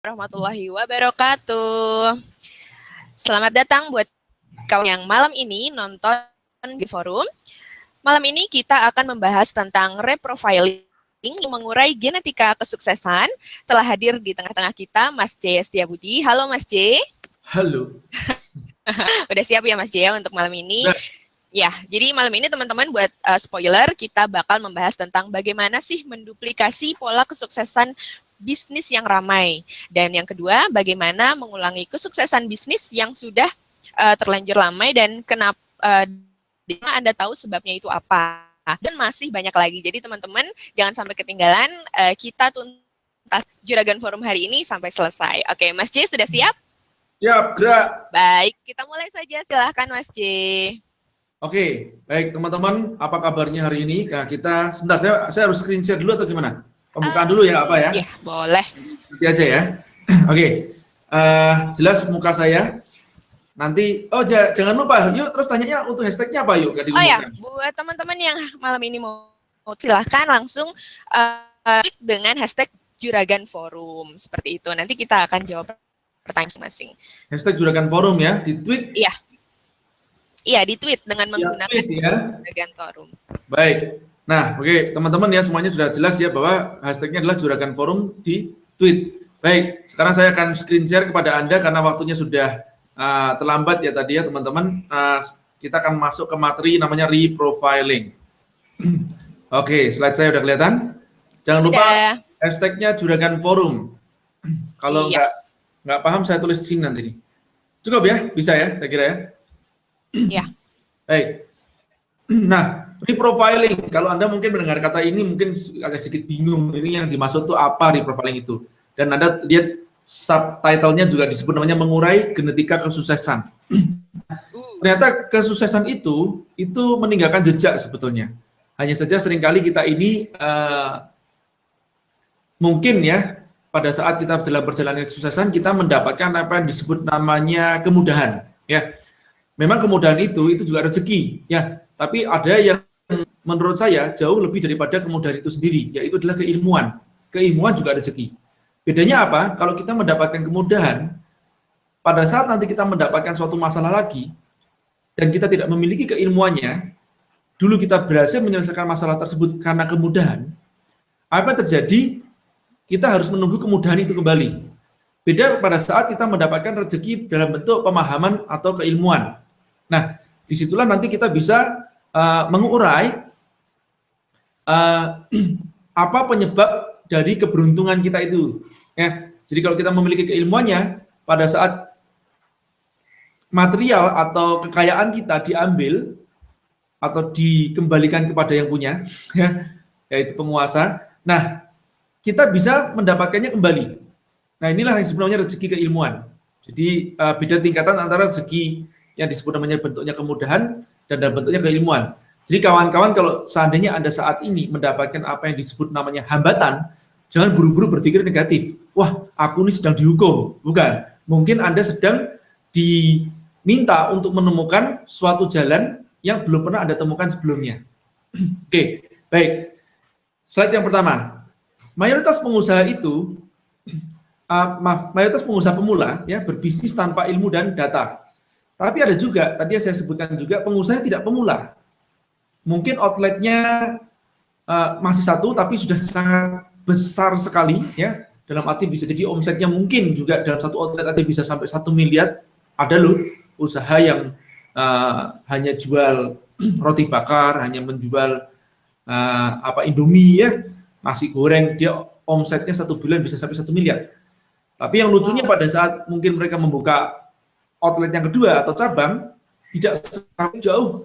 Warahmatullahi wabarakatuh. Selamat datang buat kawan yang malam ini nonton di forum. Malam ini kita akan membahas tentang reprofiling yang mengurai genetika kesuksesan. Telah hadir di tengah-tengah kita Mas J. Setiabudi. Halo Mas J. Halo. Udah siap ya Mas J untuk malam ini? Nah. Ya, jadi malam ini teman-teman buat spoiler, kita bakal membahas tentang bagaimana sih menduplikasi pola kesuksesan bisnis yang ramai. Dan yang kedua, bagaimana mengulangi kesuksesan bisnis yang sudah terlanjur ramai dan kenapa Anda tahu sebabnya itu apa. Dan masih banyak lagi. Jadi teman-teman jangan sampai ketinggalan, kita tuntas Juragan Forum hari ini sampai selesai. Oke, Mas J sudah siap? Siap, gerak. Baik, kita mulai saja. Silahkan Mas J. Oke, baik teman-teman, apa kabarnya hari ini? Nah, kita sebentar, saya harus screen share dulu atau gimana? Pembukaan dulu ya, apa ya? Iya, boleh. Nanti aja ya. Oke, jelas muka saya. Nanti, jangan lupa, yuk terus tanyanya untuk hashtagnya apa yuk? Oh ya, buat teman-teman yang malam ini mau silahkan langsung klik dengan hashtag Juragan Forum, seperti itu. Nanti kita akan jawab pertanyaan masing-masing. Hashtag Juragan Forum ya, di tweet? Iya. Iya, di tweet dengan menggunakan Juragan Forum. Baik. Nah, oke, teman-teman ya semuanya sudah jelas ya bahwa hashtagnya adalah Juragan Forum di tweet. Baik, sekarang saya akan screen share kepada Anda karena waktunya sudah terlambat ya tadi ya teman-teman. Kita akan masuk ke materi namanya reprofiling. Oke, slide saya udah kelihatan. Jangan lupa hashtagnya Juragan Forum. Kalau nggak paham saya tulis di sini nanti nih. Cukup ya, bisa ya, saya kira ya. Ya. Baik. Nah, reprofiling. Kalau Anda mungkin mendengar kata ini mungkin agak sedikit bingung. Ini yang dimaksud itu apa reprofiling itu? Dan Anda lihat subtitlenya juga disebut namanya mengurai genetika kesuksesan. Ternyata kesuksesan itu meninggalkan jejak sebetulnya. Hanya saja seringkali kita ini mungkin ya pada saat kita dalam perjalanan kesuksesan kita mendapatkan apa yang disebut namanya kemudahan. Ya. Memang kemudahan itu juga rezeki, ya. Tapi ada yang menurut saya jauh lebih daripada kemudahan itu sendiri, yaitu adalah keilmuan. Keilmuan juga rezeki. Bedanya apa? Kalau kita mendapatkan kemudahan, pada saat nanti kita mendapatkan suatu masalah lagi, dan kita tidak memiliki keilmuannya, dulu kita berhasil menyelesaikan masalah tersebut karena kemudahan, apa yang terjadi? Kita harus menunggu kemudahan itu kembali. Beda pada saat kita mendapatkan rezeki dalam bentuk pemahaman atau keilmuan. Nah, disitulah nanti kita bisa mengurai apa penyebab dari keberuntungan kita itu. Ya, jadi kalau kita memiliki keilmuannya, pada saat material atau kekayaan kita diambil atau dikembalikan kepada yang punya, ya, yaitu penguasa. Nah, kita bisa mendapatkannya kembali. Nah, inilah yang sebenarnya rezeki keilmuan. Jadi beda tingkatan antara rezeki yang disebut namanya bentuknya kemudahan dan dalam bentuknya keilmuan. Jadi kawan-kawan kalau seandainya Anda saat ini mendapatkan apa yang disebut namanya hambatan, jangan buru-buru berpikir negatif. Wah, aku ini sedang dihukum. Bukan. Mungkin Anda sedang diminta untuk menemukan suatu jalan yang belum pernah Anda temukan sebelumnya. Oke, baik. Slide yang pertama. Mayoritas pengusaha itu mayoritas pengusaha pemula ya berbisnis tanpa ilmu dan data. Tapi ada juga, tadi saya sebutkan juga pengusaha yang tidak pemula. Mungkin outletnya masih satu, tapi sudah sangat besar sekali, ya. Dalam arti bisa jadi omsetnya mungkin juga dalam satu outlet ada bisa sampai 1 miliar. Ada loh usaha yang hanya jual roti bakar, hanya menjual Indomie ya, nasi goreng, dia omsetnya 1 bulan bisa sampai 1 miliar. Tapi yang lucunya pada saat mungkin mereka membuka outlet yang kedua atau cabang tidak sampai jauh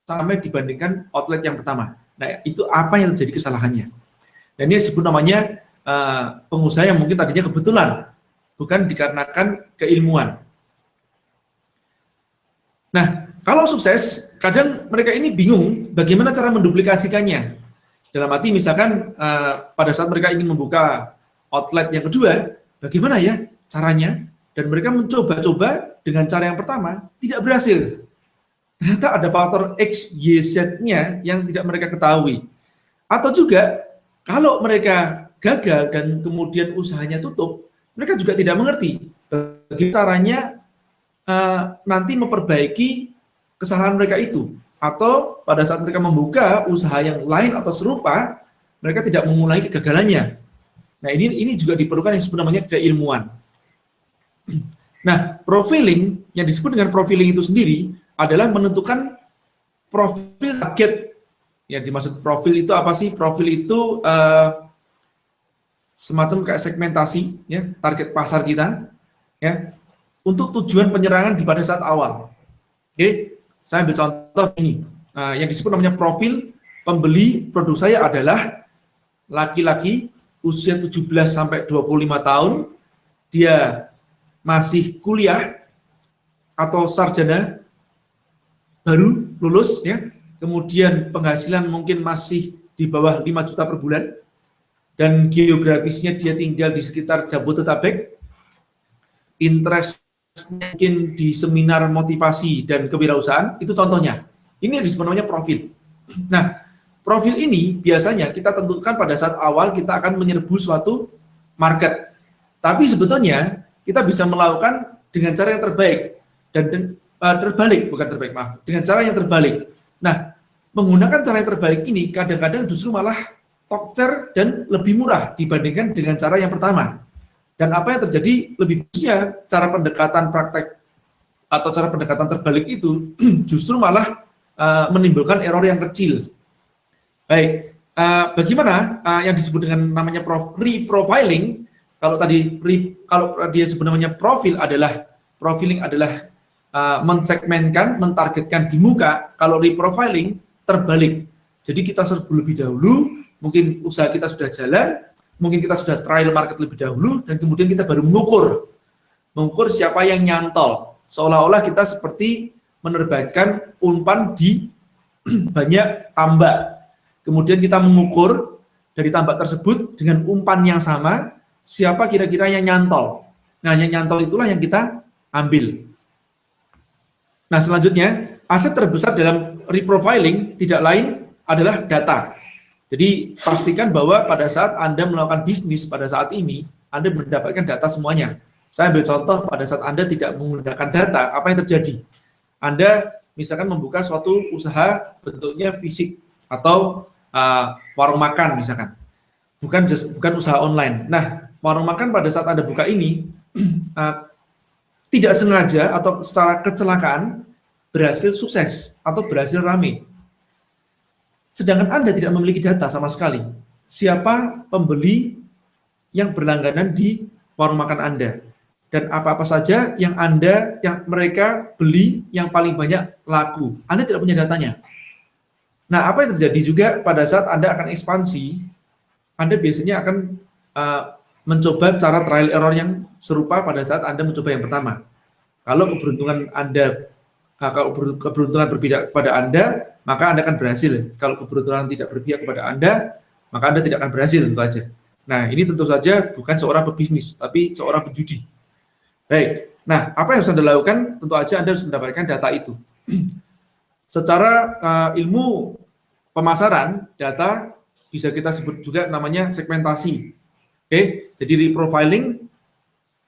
sampai dibandingkan outlet yang pertama. Nah, itu apa yang terjadi kesalahannya? Dan ini disebut namanya pengusaha yang mungkin tadinya kebetulan, bukan dikarenakan keilmuan. Nah, kalau sukses, kadang mereka ini bingung bagaimana cara menduplikasikannya. Dalam arti misalkan pada saat mereka ingin membuka outlet yang kedua, bagaimana ya caranya? Dan mereka mencoba-coba dengan cara yang pertama, tidak berhasil. Ternyata ada faktor X, Y, Z-nya yang tidak mereka ketahui. Atau juga, kalau mereka gagal dan kemudian usahanya tutup, mereka juga tidak mengerti bagaimana caranya nanti memperbaiki kesalahan mereka itu. Atau pada saat mereka membuka usaha yang lain atau serupa, mereka tidak memulai kegagalannya. Nah, ini juga diperlukan yang disebut namanya keilmuan. Nah, profiling, yang disebut dengan profiling itu sendiri adalah menentukan profil target. Ya, dimaksud profil itu apa sih? Profil itu semacam kayak segmentasi, ya, target pasar kita, ya, untuk tujuan penyerangan di pada saat awal. Oke, saya ambil contoh ini. Yang disebut namanya profil pembeli produk saya adalah laki-laki usia 17 sampai 25 tahun, dia masih kuliah atau sarjana baru lulus, ya. Kemudian penghasilan mungkin masih di bawah 5 juta per bulan, dan geografisnya dia tinggal di sekitar Jabodetabek, interest mungkin di seminar motivasi dan kewirausahaan, itu contohnya. Ini yang disebut namanya profil. Nah, profil ini biasanya kita tentukan pada saat awal kita akan menyerbu suatu market. Tapi sebetulnya kita bisa melakukan dengan cara yang terbaik dan terbalik, bukan terbaik, maaf, dengan cara yang terbalik. Nah, menggunakan cara yang terbalik ini kadang-kadang justru malah tokcer dan lebih murah dibandingkan dengan cara yang pertama. Dan apa yang terjadi lebih bagusnya cara pendekatan praktek atau cara pendekatan terbalik itu justru malah menimbulkan error yang kecil. Baik, bagaimana yang disebut dengan namanya reprofiling? Kalau tadi kalau dia disebut namanya profiling adalah mensegmenkan, mentargetkan di muka. Kalau reprofiling terbalik. Jadi kita serbu lebih dahulu, mungkin usaha kita sudah jalan, mungkin kita sudah trial market lebih dahulu, dan kemudian kita baru mengukur siapa yang nyantol. Seolah-olah kita seperti menerbangkan umpan di banyak tambak. Kemudian kita mengukur dari tambak tersebut dengan umpan yang sama, siapa kira-kira yang nyantol. Nah, yang nyantol itulah yang kita ambil. Nah, selanjutnya, aset terbesar dalam reprofiling tidak lain adalah data. Jadi, pastikan bahwa pada saat Anda melakukan bisnis pada saat ini, Anda mendapatkan data semuanya. Saya ambil contoh pada saat Anda tidak menggunakan data, apa yang terjadi? Anda misalkan membuka suatu usaha bentuknya fisik atau warung makan misalkan, bukan usaha online. Nah, warung makan pada saat Anda buka ini tidak sengaja atau secara kecelakaan berhasil sukses atau berhasil rame. Sedangkan Anda tidak memiliki data sama sekali. Siapa pembeli yang berlangganan di warung makan Anda? Dan apa-apa saja yang mereka beli yang paling banyak laku. Anda tidak punya datanya. Nah, apa yang terjadi juga pada saat Anda akan ekspansi, Anda biasanya akan mencoba cara trial error yang serupa pada saat Anda mencoba yang pertama. Kalau keberuntungan berpihak kepada Anda, maka Anda akan berhasil. Kalau keberuntungan tidak berpihak kepada Anda, maka Anda tidak akan berhasil, tentu saja. Nah, ini tentu saja bukan seorang pebisnis, tapi seorang penjudi. Baik, nah apa yang harus Anda lakukan? Tentu saja Anda harus mendapatkan data itu. Secara ilmu pemasaran, data bisa kita sebut juga namanya segmentasi. Oke, jadi reprofiling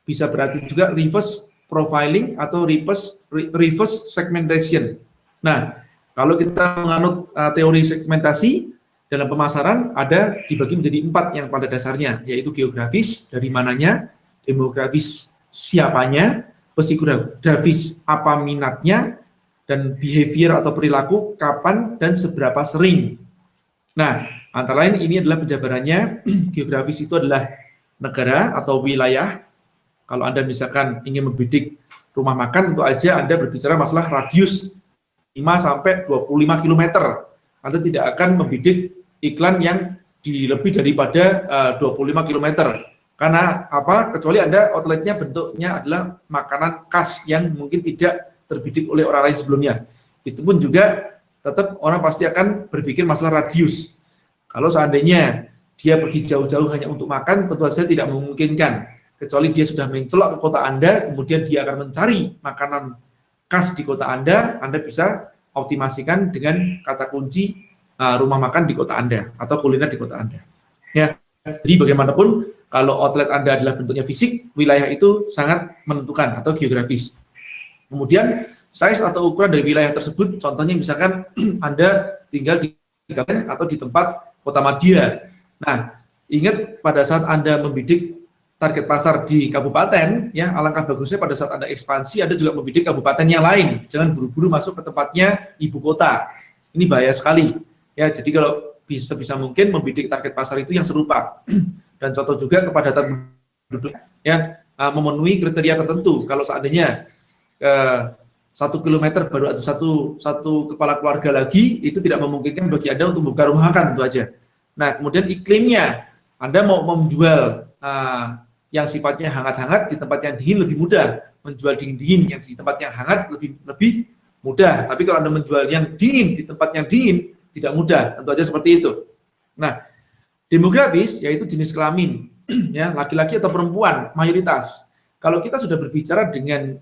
bisa berarti juga reverse profiling atau reverse segmentation. Nah, kalau kita menganut teori segmentasi dalam pemasaran ada dibagi menjadi 4 yang pada dasarnya, yaitu geografis, dari mananya, demografis, siapanya, psikografis, apa minatnya, dan behavior atau perilaku, kapan dan seberapa sering. Nah, antara lain ini adalah penjabarannya. Geografis itu adalah negara atau wilayah. Kalau Anda misalkan ingin membidik rumah makan, tentu aja Anda berbicara masalah radius 5-25 km. Anda tidak akan membidik iklan yang lebih daripada 25 km. Karena apa? Kecuali Anda outletnya bentuknya adalah makanan khas yang mungkin tidak terbidik oleh orang lain sebelumnya. Itu pun juga tetap orang pasti akan berpikir masalah radius. Kalau seandainya dia pergi jauh-jauh hanya untuk makan, tentu saja tidak memungkinkan. Kecuali dia sudah mencelok ke kota Anda, kemudian dia akan mencari makanan khas di kota Anda bisa optimasikan dengan kata kunci rumah makan di kota Anda atau kuliner di kota Anda. Ya, jadi bagaimanapun Kalau outlet Anda adalah bentuknya fisik, wilayah itu sangat menentukan atau geografis. Kemudian size atau ukuran dari wilayah tersebut, contohnya misalkan Anda tinggal di kabupaten atau di tempat kota madya. Nah, ingat pada saat Anda membidik target pasar di kabupaten, ya alangkah bagusnya pada saat Anda ekspansi, Anda juga membidik kabupaten yang lain. Jangan buru-buru masuk ke tempatnya ibu kota. Ini bahaya sekali. Ya, jadi kalau bisa mungkin membidik target pasar itu yang serupa. Dan contoh juga kepadatan penduduk, ya memenuhi kriteria tertentu. Kalau seandainya 1 kilometer baru ada satu kepala keluarga lagi, itu tidak memungkinkan bagi Anda untuk membuka rumah makan, tentu aja. Nah, kemudian iklimnya, Anda mau menjual yang sifatnya hangat-hangat di tempat yang dingin lebih mudah, menjual dingin-dingin yang di tempat yang hangat lebih mudah. Tapi kalau Anda menjual yang dingin di tempat yang dingin, tidak mudah, tentu aja seperti itu. Nah, demografis yaitu jenis kelamin, ya laki-laki atau perempuan mayoritas. Kalau kita sudah berbicara dengan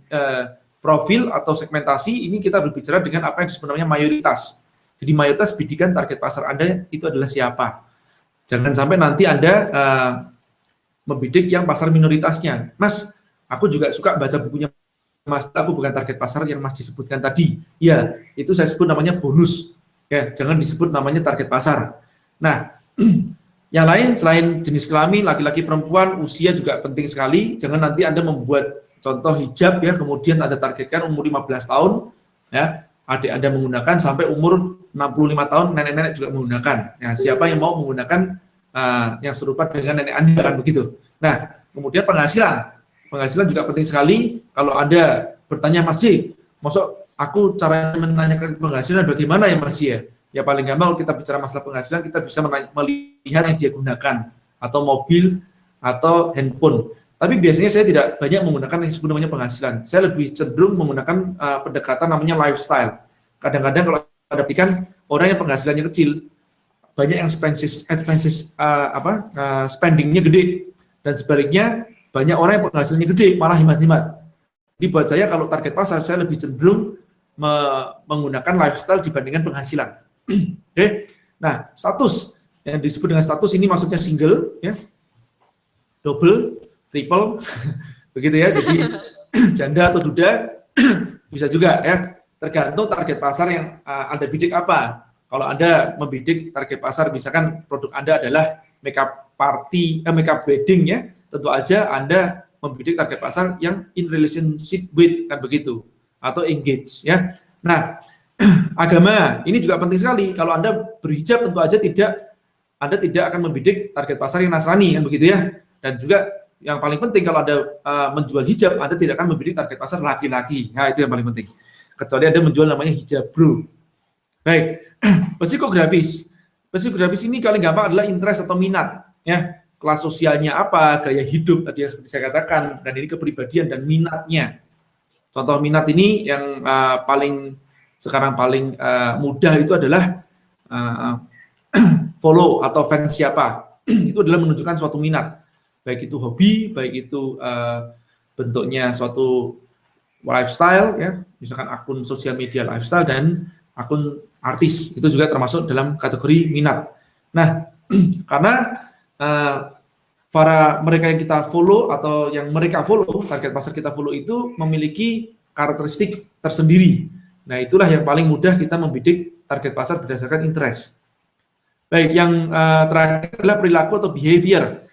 profil atau segmentasi, ini kita berbicara dengan apa yang disebut namanya mayoritas. Jadi mayoritas bidikan target pasar Anda itu adalah siapa. Jangan sampai nanti Anda membidik yang pasar minoritasnya. Mas, aku juga suka baca bukunya Mas, aku bukan target pasar yang Mas disebutkan tadi. Ya, itu saya sebut namanya bonus. Ya, jangan disebut namanya target pasar. Nah, yang lain selain jenis kelamin, laki-laki, perempuan, usia juga penting sekali. Jangan nanti Anda membuat contoh hijab ya, kemudian Anda targetkan umur 15 tahun, ya, adik Anda menggunakan sampai umur 65 tahun, nenek-nenek juga menggunakan. Nah, siapa yang mau menggunakan yang serupa dengan nenek Anda kan begitu. Nah, kemudian penghasilan juga penting sekali. Kalau Anda bertanya, Mas J, masuk aku cara menanyakan penghasilan bagaimana ya Mas J ya? Ya paling gampang kita bicara masalah penghasilan, kita bisa melihat yang dia gunakan, atau mobil, atau handphone. Tapi biasanya saya tidak banyak menggunakan yang disebut namanya penghasilan. Saya lebih cenderung menggunakan pendekatan namanya lifestyle. Kadang-kadang kalau ada pikan orang yang penghasilannya kecil, banyak yang spendingnya gede, dan sebaliknya banyak orang yang penghasilannya gede malah hemat-hemat. Jadi buat saya kalau target pasar saya lebih cenderung menggunakan lifestyle dibandingkan penghasilan. Oke. Nah, status yang disebut dengan status ini maksudnya single, ya, double, triple, begitu ya. Jadi janda atau duda bisa juga ya. Tergantung target pasar yang Anda bidik apa. Kalau Anda membidik target pasar, misalkan produk Anda adalah makeup party, makeup wedding ya, tentu aja Anda membidik target pasar yang in relationship with, kan begitu, atau engage ya. Nah, agama ini juga penting sekali. Kalau Anda berhijab, tentu aja Anda tidak akan membidik target pasar yang Nasrani, kan begitu ya. Dan juga yang paling penting kalau Anda menjual hijab, Anda tidak akan membidik target pasar laki-laki. Nah, itu yang paling penting. Kecuali Anda menjual namanya hijab bro. Baik, psikografis. Psikografis ini paling gampang adalah interest atau minat, ya. Kelas sosialnya apa, gaya hidup tadi yang seperti saya katakan, dan ini kepribadian dan minatnya. Contoh minat ini yang sekarang paling mudah itu adalah follow atau fans siapa. Itu adalah menunjukkan suatu minat, baik itu hobi, baik itu bentuknya suatu lifestyle, ya, misalkan akun sosial media lifestyle dan akun artis, itu juga termasuk dalam kategori minat. Nah, karena para mereka yang kita follow atau yang mereka follow, target pasar kita follow itu memiliki karakteristik tersendiri. Nah, itulah yang paling mudah kita membidik target pasar berdasarkan interest. Baik, yang terakhir adalah perilaku atau behavior.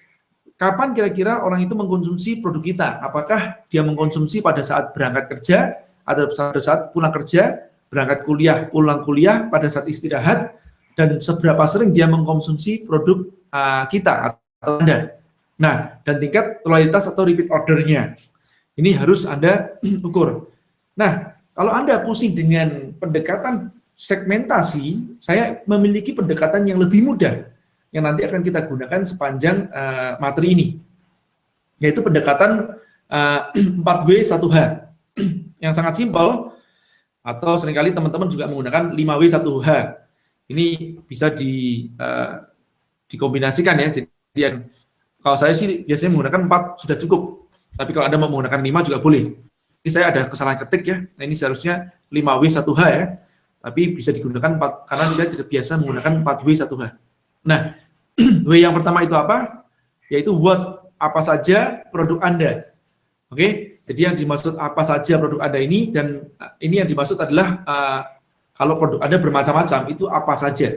Kapan kira-kira orang itu mengkonsumsi produk kita? Apakah dia mengkonsumsi pada saat berangkat kerja, atau pada saat pulang kerja, berangkat kuliah, pulang kuliah, pada saat istirahat, dan seberapa sering dia mengkonsumsi produk kita atau Anda. Nah, dan tingkat loyalitas atau repeat ordernya. Ini harus Anda ukur. Nah, kalau Anda pusing dengan pendekatan segmentasi, saya memiliki pendekatan yang lebih mudah, yang nanti akan kita gunakan sepanjang materi ini, yaitu pendekatan 4W 1H, yang sangat simpel, atau seringkali teman-teman juga menggunakan 5W 1H. Ini bisa dikombinasikan ya. Jadi kalau saya sih biasanya menggunakan 4 sudah cukup, tapi kalau Anda mau menggunakan 5 juga boleh. Ini saya ada kesalahan ketik ya. Nah, ini seharusnya 5W 1H ya, tapi bisa digunakan 4 karena saya tidak biasa menggunakan 4W 1H. Nah, W yang pertama itu apa? Yaitu what. apa saja produk Anda. Oke, jadi yang dimaksud apa saja produk Anda ini, dan ini yang dimaksud adalah kalau produk Anda bermacam-macam, itu apa saja.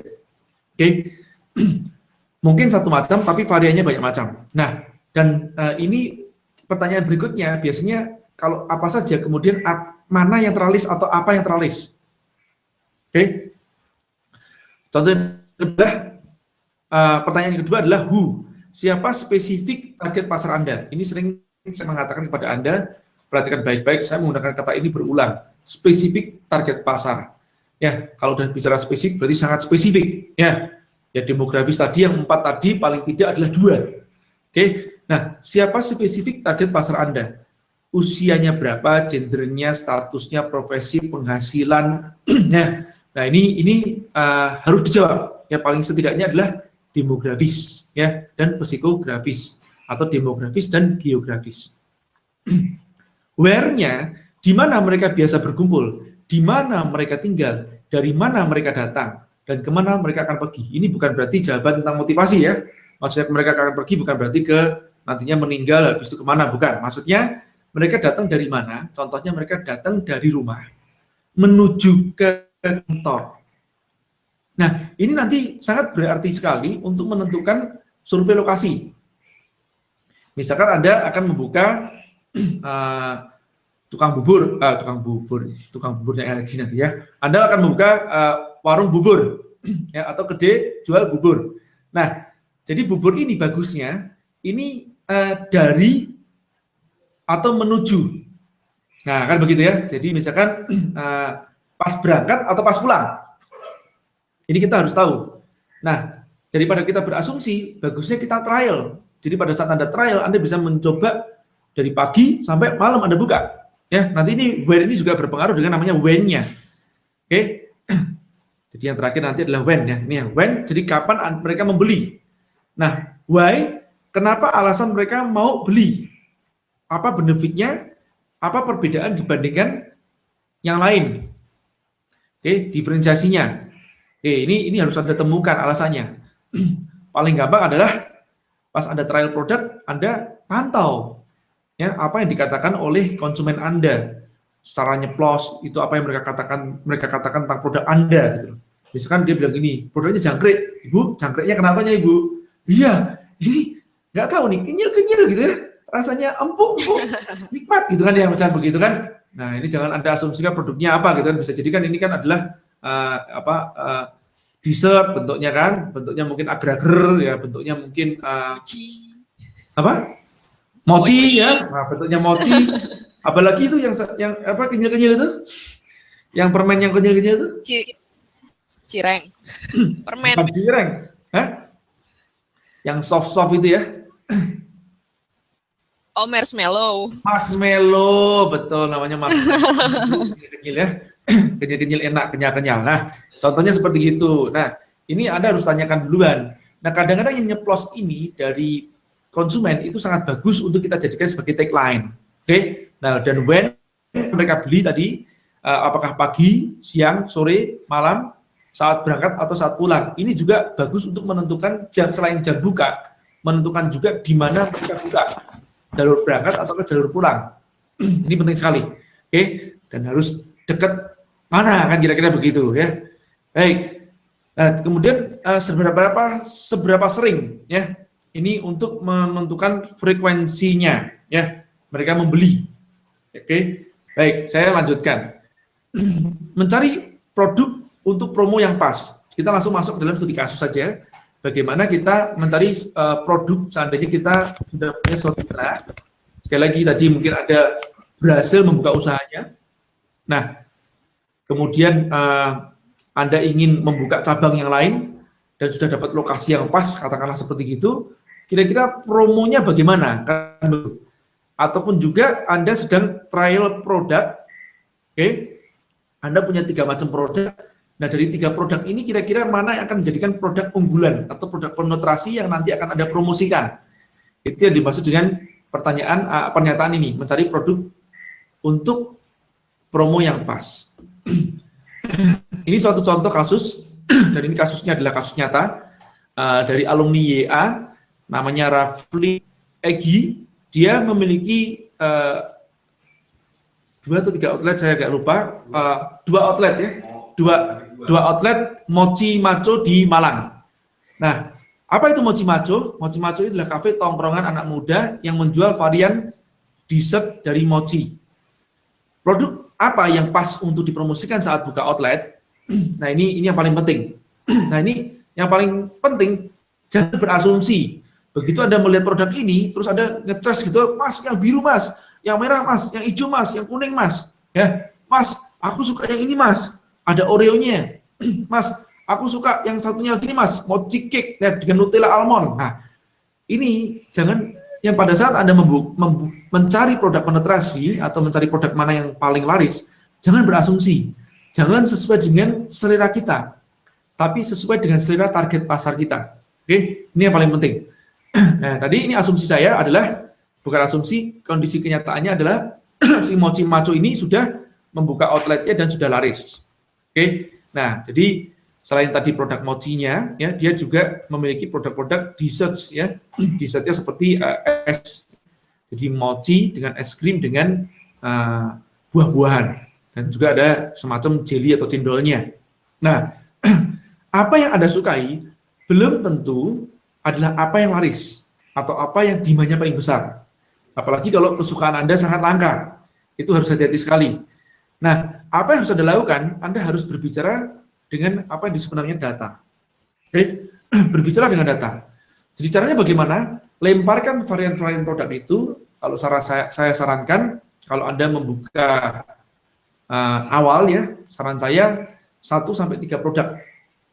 Oke, mungkin satu macam, tapi variannya banyak macam. Nah, dan ini pertanyaan berikutnya, biasanya kalau apa saja, kemudian mana yang teralis atau apa yang teralis. Oke, contohnya adalah pertanyaan yang kedua adalah who. Siapa spesifik target pasar Anda? Ini sering saya mengatakan kepada Anda, perhatikan baik-baik, saya menggunakan kata ini berulang, spesifik target pasar. Ya, kalau sudah bicara spesifik berarti sangat spesifik. Ya, demografis tadi yang 4 tadi paling tidak adalah 2. Oke, nah siapa spesifik target pasar Anda? Usianya berapa, gendernya, statusnya, profesi, penghasilan. Ya, nah ini harus dijawab. Ya, paling setidaknya adalah demografis, ya, dan psikografis atau demografis dan geografis. Where-nya, di mana mereka biasa berkumpul, di mana mereka tinggal, dari mana mereka datang, dan kemana mereka akan pergi. Ini bukan berarti jawaban tentang motivasi ya. Maksudnya mereka akan pergi bukan berarti ke nantinya meninggal, habis itu kemana, bukan. Maksudnya mereka datang dari mana, contohnya mereka datang dari rumah, menuju ke kantor. Nah, ini nanti sangat berarti sekali untuk menentukan survei lokasi. Misalkan Anda akan membuka tukang buburnya Alexi nanti ya. Anda akan membuka warung bubur ya, atau kedai jual bubur. Nah, jadi bubur ini bagusnya ini dari atau menuju. Nah, kan begitu ya. Jadi misalkan pas berangkat atau pas pulang. Ini kita harus tahu. Nah, daripada kita berasumsi, bagusnya kita trial. Jadi pada saat Anda trial, Anda bisa mencoba dari pagi sampai malam Anda buka. Ya, nanti ini where ini juga berpengaruh dengan namanya when-nya. Oke. Jadi yang terakhir nanti adalah when ya. Ini yang when, jadi kapan mereka membeli. Nah, why? Kenapa alasan mereka mau beli? Apa benefitnya? Apa perbedaan dibandingkan yang lain? Oke, diferensiasinya. Oke, ini harus Anda temukan alasannya. Paling gampang adalah pas Anda trial produk, Anda pantau ya apa yang dikatakan oleh konsumen Anda. Secara nyeplos itu apa yang mereka katakan tentang produk Anda gitu. Misalkan dia bilang gini, produknya jangkrik. Ibu, jangkriknya kenapanya Ibu? Iya, ini nggak tahu nih, kenyal-kenyal gitu ya. Rasanya empuk, nikmat gitu kan ya, misalnya begitu kan. Nah, ini jangan Anda asumsikan produknya apa gitu kan. Bisa jadi kan ini kan adalah dessert bentuknya kan, bentuknya mungkin agar-agar ya, bentuknya mungkin mochi ya, nah, bentuknya mochi. Apalagi itu yang apa kenyal-kenyal itu, yang permen yang kenyal-kenyal itu cireng, permen. Bukan cireng, hah? Yang soft-soft itu ya. Oh, marshmallow. Marshmallow, betul namanya marshmallow. Kenyal-kenyal ya. Kenyal-kenyal enak, kenyal-kenyal. Nah, contohnya seperti itu. Nah, ini Anda harus tanyakan duluan. Nah, kadang-kadang yang nyeplos ini dari konsumen itu sangat bagus untuk kita jadikan sebagai tagline. Oke? Nah, dan when mereka beli tadi, apakah pagi, siang, sore, malam, saat berangkat atau saat pulang. Ini juga bagus untuk menentukan jam, selain jam buka, menentukan juga di mana mereka buka. Jalur berangkat atau ke jalur pulang. Ini penting sekali. Oke? Dan harus dekat mana kan kira-kira begitu ya. Baik. Nah, kemudian seberapa sering ya ini untuk menentukan frekuensinya ya mereka membeli. Oke. Baik, saya lanjutkan. Mencari produk untuk promo yang pas. Kita langsung masuk dalam studi kasus saja. Bagaimana kita mencari produk seandainya kita sudah punya suatu usaha. Sekali lagi tadi mungkin ada berhasil membuka usahanya. Nah, kemudian Anda ingin membuka cabang yang lain dan sudah dapat lokasi yang pas, katakanlah seperti itu, kira-kira promonya bagaimana? Ataupun juga Anda sedang trial produk, oke? Anda punya 3 macam produk. Nah, dari 3 produk ini kira-kira mana yang akan menjadikan produk unggulan atau produk penetrasi yang nanti akan Anda promosikan? Itu yang dimaksud dengan pernyataan ini, mencari produk untuk promo yang pas. Ini suatu contoh kasus, dan ini kasusnya adalah kasus nyata dari alumni YA, namanya Rafli Egy, dia memiliki 2 atau 3 outlet, saya agak lupa, 2 outlet ya, dua outlet Mochi Macho di Malang. Nah, apa itu Mochi Macho? Mochi Macho itu adalah kafe tongkrongan anak muda yang menjual varian dessert dari mochi. Produk apa yang pas untuk dipromosikan saat buka outlet? Nah, ini yang paling penting. Nah, ini yang paling penting, jangan berasumsi. Begitu Anda melihat produk ini, terus Anda ngecas gitu, Mas, yang biru Mas, yang merah Mas, yang hijau Mas, yang kuning Mas. Ya, Mas, aku suka yang ini Mas, ada Oreo-nya. Mas, aku suka yang satunya lagi nih Mas, mochi cake ya, dengan Nutella almond. Nah, ini jangan, yang pada saat Anda mencari produk penetrasi atau mencari produk mana yang paling laris, jangan berasumsi. Jangan sesuai dengan selera kita, tapi sesuai dengan selera target pasar kita. Oke, ini yang paling penting. Nah, tadi ini asumsi saya adalah, bukan asumsi, kondisi kenyataannya adalah si Mochi Macho ini sudah membuka outletnya dan sudah laris. Oke, nah jadi selain tadi produk mochinya, ya, dia juga memiliki produk-produk desserts, ya, dessertnya seperti es, jadi mochi dengan es krim dengan buah-buahan, dan juga ada semacam jelly atau cendolnya. Nah, apa yang Anda sukai belum tentu adalah apa yang laris atau apa yang demand-nya paling besar. Apalagi kalau kesukaan Anda sangat langka, itu harus hati-hati sekali. Nah, apa yang harus Anda lakukan? Anda harus berbicara dengan apa yang disebut namanya data. Oke, berbicara dengan data. Jadi caranya bagaimana? Lemparkan varian-varian produk itu. Kalau saya sarankan, kalau Anda membuka awal ya, saran saya 1-3 produk.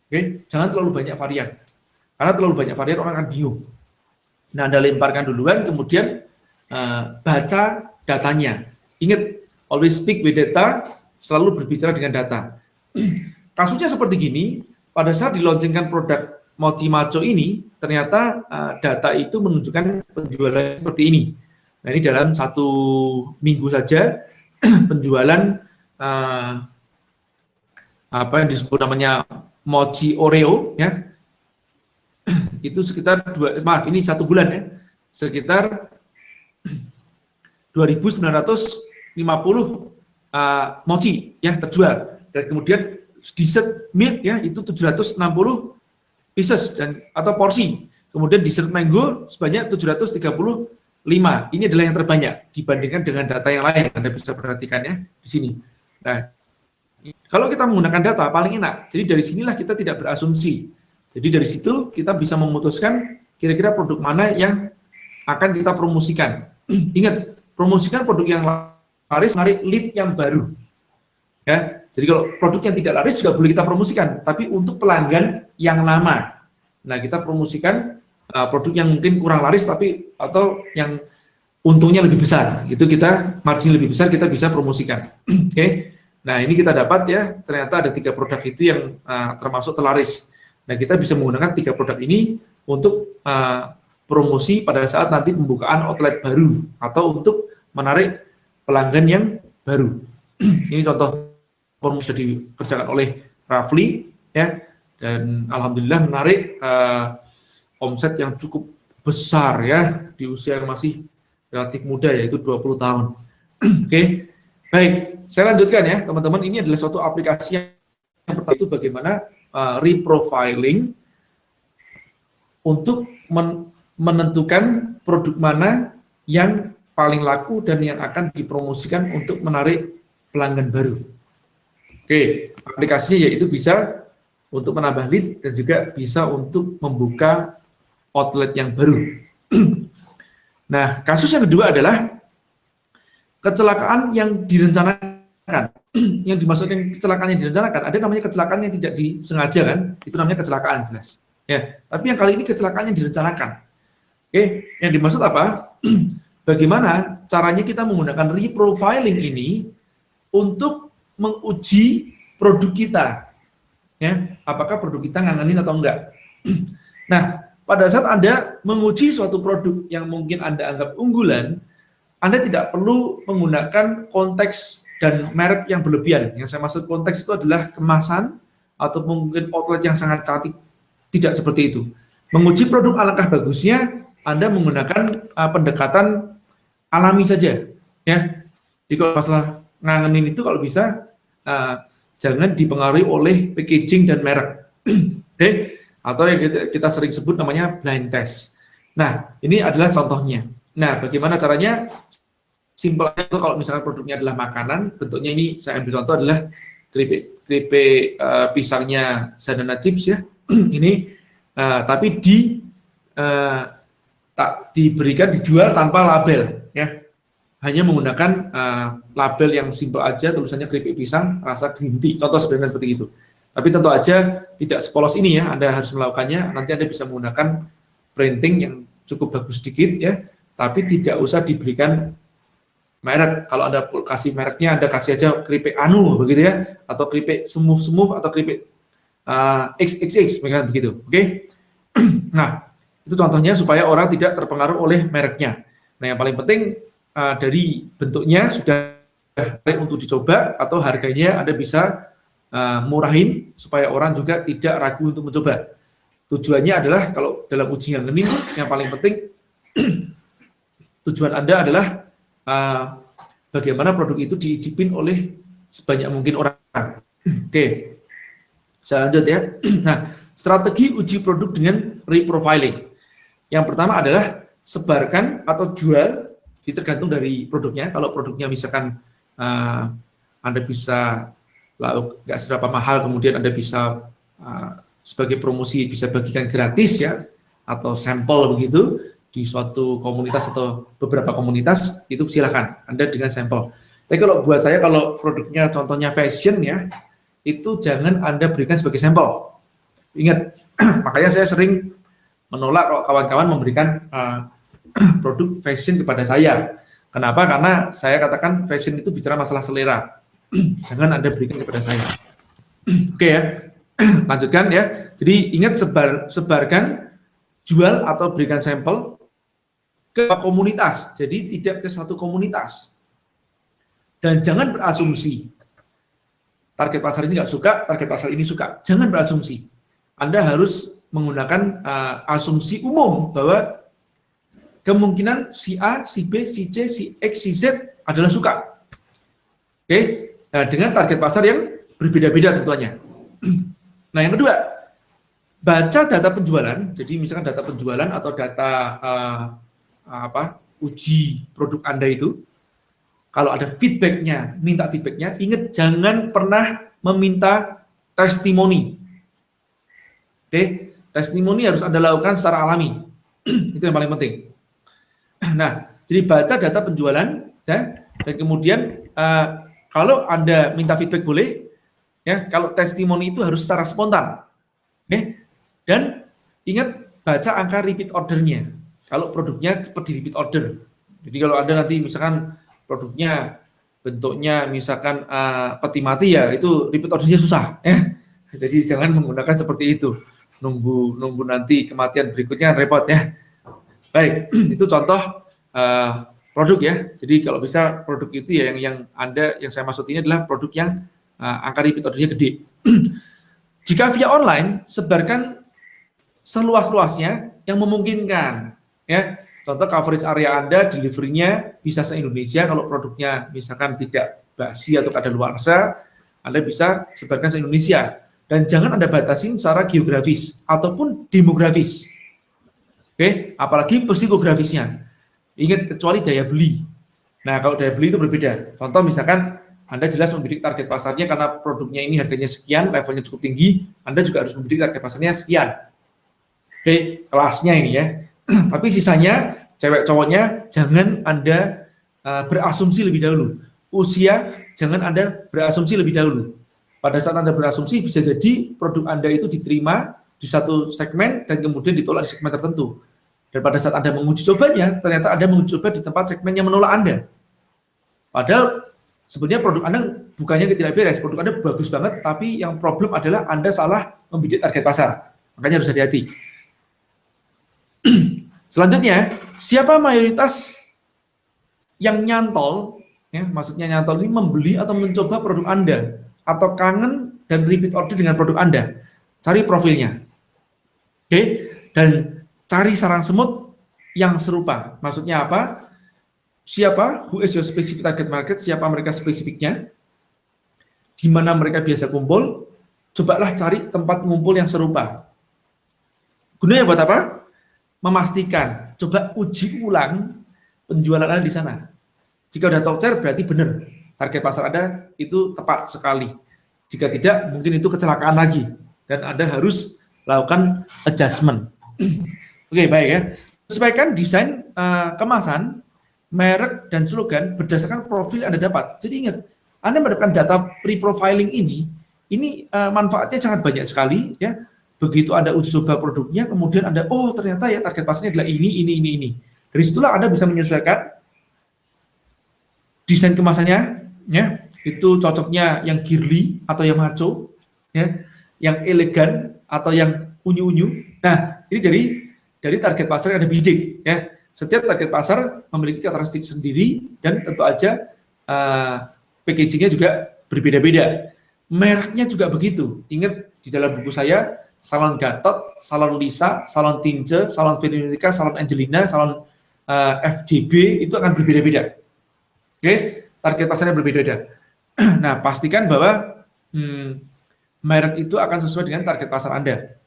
Oke, jangan terlalu banyak varian. Karena terlalu banyak varian orang akan bingung. Nah, Anda lemparkan duluan, kemudian baca datanya. Ingat, always speak with data, selalu berbicara dengan data. Kasusnya seperti gini, pada saat dilaunchingkan produk Mochi Macho ini, ternyata data itu menunjukkan penjualan seperti ini. Nah, ini dalam 1 minggu saja, penjualan apa yang disebut namanya Mochi Oreo, ya, itu sekitar 1 bulan ya, sekitar 2.950 mochi ya terjual, dan kemudian dessert milk ya itu 760 pieces dan atau porsi. Kemudian dessert mango sebanyak 735. Ini adalah yang terbanyak dibandingkan dengan data yang lain. Anda bisa perhatikan ya di sini. Nah, kalau kita menggunakan data paling enak. Jadi dari sinilah kita tidak berasumsi. Jadi dari situ kita bisa memutuskan kira-kira produk mana yang akan kita promosikan. Ingat, promosikan produk yang laris, menarik lead yang baru. Ya, jadi kalau produk yang tidak laris juga boleh kita promosikan, tapi untuk pelanggan yang lama. Nah, kita promosikan produk yang mungkin kurang laris tapi atau yang untungnya lebih besar. Itu kita margin lebih besar kita bisa promosikan. Oke. Nah, ini kita dapat ya, ternyata ada 3 produk itu yang termasuk terlaris. Nah, kita bisa menggunakan 3 produk ini untuk promosi pada saat nanti pembukaan outlet baru atau untuk menarik pelanggan yang baru. Ini contoh promosi sudah dikerjakan oleh Rafli ya, dan alhamdulillah menarik omset yang cukup besar ya di usia yang masih relatif muda, yaitu 20 tahun. Oke. Baik, saya lanjutkan ya teman-teman. Ini adalah suatu aplikasi yang pertama itu bagaimana reprofiling untuk menentukan produk mana yang paling laku dan yang akan dipromosikan untuk menarik pelanggan baru. Oke, aplikasinya yaitu bisa untuk menambah lead dan juga bisa untuk membuka outlet yang baru. Nah, kasus yang kedua adalah kecelakaan yang direncanakan. Yang dimaksudkan kecelakaan yang direncanakan, ada namanya kecelakaan yang tidak disengaja kan, itu namanya kecelakaan jelas. Ya, tapi yang kali ini kecelakaan yang direncanakan. Oke, yang dimaksud apa? Bagaimana caranya kita menggunakan reprofiling ini untuk menguji produk kita, ya, apakah produk kita ngangenin atau enggak. Nah, pada saat Anda menguji suatu produk yang mungkin Anda anggap unggulan, Anda tidak perlu menggunakan konteks dan merek yang berlebihan. Yang saya maksud konteks itu adalah kemasan atau mungkin outlet yang sangat cantik, tidak seperti itu. Menguji produk alangkah bagusnya Anda menggunakan pendekatan alami saja, ya. Jadi kalau masalah ngangenin itu kalau bisa jangan dipengaruhi oleh packaging dan merek, oke? Atau yang kita sering sebut namanya blind test. Nah, ini adalah contohnya. Nah, bagaimana caranya? Simpel itu kalau misalkan produknya adalah makanan, bentuknya ini saya ambil contoh adalah keripik pisangnya Zanana Chips ya. Ini tapi diberikan dijual tanpa label ya. Hanya menggunakan label yang simpel aja, tulisannya keripik pisang rasa green tea. Contoh sederhana seperti itu. Tapi tentu aja tidak sepolos ini ya. Anda harus melakukannya. Nanti Anda bisa menggunakan printing yang cukup bagus sedikit ya, tapi tidak usah diberikan merek. Kalau Anda kasih mereknya, Anda kasih aja keripik anu begitu ya, atau keripik semuf atau keripik XXX begitu. Oke. Nah, itu contohnya supaya orang tidak terpengaruh oleh mereknya. Nah, yang paling penting dari bentuknya sudah untuk dicoba atau harganya Anda bisa murahin supaya orang juga tidak ragu untuk mencoba. Tujuannya adalah kalau dalam ujian ini yang paling penting tujuan Anda adalah bagaimana produk itu diicipin oleh sebanyak mungkin orang. Oke, saya lanjut ya. Nah, strategi uji produk dengan reprofiling. Yang pertama adalah sebarkan atau jual, tergantung dari produknya. Kalau produknya misalkan Anda bisa nggak seberapa mahal, kemudian Anda bisa sebagai promosi bisa bagikan gratis ya, atau sampel begitu di suatu komunitas atau beberapa komunitas, itu silakan Anda dengan sampel. Tapi kalau buat saya, kalau produknya contohnya fashion ya, itu jangan Anda berikan sebagai sampel. Ingat, makanya saya sering menolak kalau kawan-kawan memberikan produk fashion kepada saya. Kenapa? Karena saya katakan fashion itu bicara masalah selera. Jangan Anda berikan kepada saya. Oke ya, lanjutkan ya. Jadi ingat, sebarkan, jual atau berikan sampel ke komunitas. Jadi tidak ke satu komunitas. Dan jangan berasumsi. Target pasar ini nggak suka, target pasar ini suka. Jangan berasumsi. Anda harus menggunakan asumsi umum bahwa kemungkinan si A, si B, si C, si X, si Z adalah suka. Oke, nah, dengan target pasar yang berbeda-beda tentunya. Nah, yang kedua, baca data penjualan. Jadi misalkan data penjualan atau data uji produk Anda itu, kalau ada feedbacknya, minta feedbacknya. Ingat, jangan pernah meminta testimoni. Oke, testimoni harus Anda lakukan secara alami. Itu yang paling penting. Nah, jadi baca data penjualan dan kemudian kalau Anda minta feedback boleh, ya. Kalau testimoni itu harus secara spontan, oke. Dan ingat, baca angka repeat ordernya. Kalau produknya seperti repeat order, jadi kalau Anda nanti misalkan produknya bentuknya misalkan peti mati ya, itu repeat ordernya susah, ya. Jadi jangan menggunakan seperti itu. Nunggu nanti kematian berikutnya repot ya. Baik, itu contoh produk ya. Jadi kalau bisa produk itu ya yang saya maksud ini adalah produk yang angka repeat ordernya gede. Jika via online, sebarkan seluas-luasnya yang memungkinkan ya. Contoh coverage area Anda, delivery-nya bisa se-Indonesia. Kalau produknya misalkan tidak basi atau kadaluarsa, Anda bisa sebarkan se-Indonesia. Dan jangan Anda batasin secara geografis ataupun demografis. Oke, apalagi psikografisnya. Ingat, kecuali daya beli. Nah, kalau daya beli itu berbeda. Contoh misalkan Anda jelas membidik target pasarnya karena produknya ini harganya sekian, levelnya cukup tinggi, Anda juga harus membidik target pasarnya sekian. Oke, kelasnya ini ya. Tapi sisanya, cewek cowoknya, jangan Anda berasumsi lebih dahulu. Usia, jangan Anda berasumsi lebih dahulu. Pada saat Anda berasumsi, bisa jadi produk Anda itu diterima di satu segmen dan kemudian ditolak di segmen tertentu. Dan pada saat Anda menguji cobanya, ternyata Anda menguji coba di tempat segmen yang menolak Anda. Padahal sebenarnya produk Anda bukannya tidak beres, produk Anda bagus banget, tapi yang problem adalah Anda salah membidik target pasar. Makanya harus hati-hati. Selanjutnya, siapa mayoritas yang nyantol, ya, maksudnya nyantol ini membeli atau mencoba produk Anda, atau kangen dan repeat order dengan produk Anda. Cari profilnya. Oke, dan cari sarang semut yang serupa. Maksudnya apa? Siapa? Who is your specific target market? Siapa mereka spesifiknya? Di mana mereka biasa kumpul? Cobalah cari tempat ngumpul yang serupa. Gunanya buat apa? Memastikan. Coba uji ulang penjualan Anda di sana. Jika udah top share berarti benar. Target pasar Anda itu tepat sekali. Jika tidak, mungkin itu kecelakaan lagi. Dan Anda harus lakukan adjustment. Oke, baik ya. Sesuaikan desain kemasan, merek, dan slogan berdasarkan profil Anda dapat. Jadi ingat, Anda mendapatkan data pre-profiling ini manfaatnya sangat banyak sekali. Ya. Begitu Anda uji coba produknya, kemudian Anda, oh ternyata ya target pasarnya adalah ini. Dari situlah Anda bisa menyesuaikan desain kemasannya, ya, itu cocoknya yang girly atau yang maco, ya, yang elegan atau yang unyu-unyu. Nah, ini dari target pasar yang ada bidik, ya. Setiap target pasar memiliki karakteristik sendiri dan tentu aja packagingnya juga berbeda-beda. Mereknya juga begitu. Ingat di dalam buku saya, Salon Gatot, Salon Lisa, Salon Tinje, Salon Veronica, Salon Angelina, Salon FJB itu akan berbeda-beda. Oke, target pasarnya berbeda-beda. Nah, pastikan bahwa merek itu akan sesuai dengan target pasar Anda.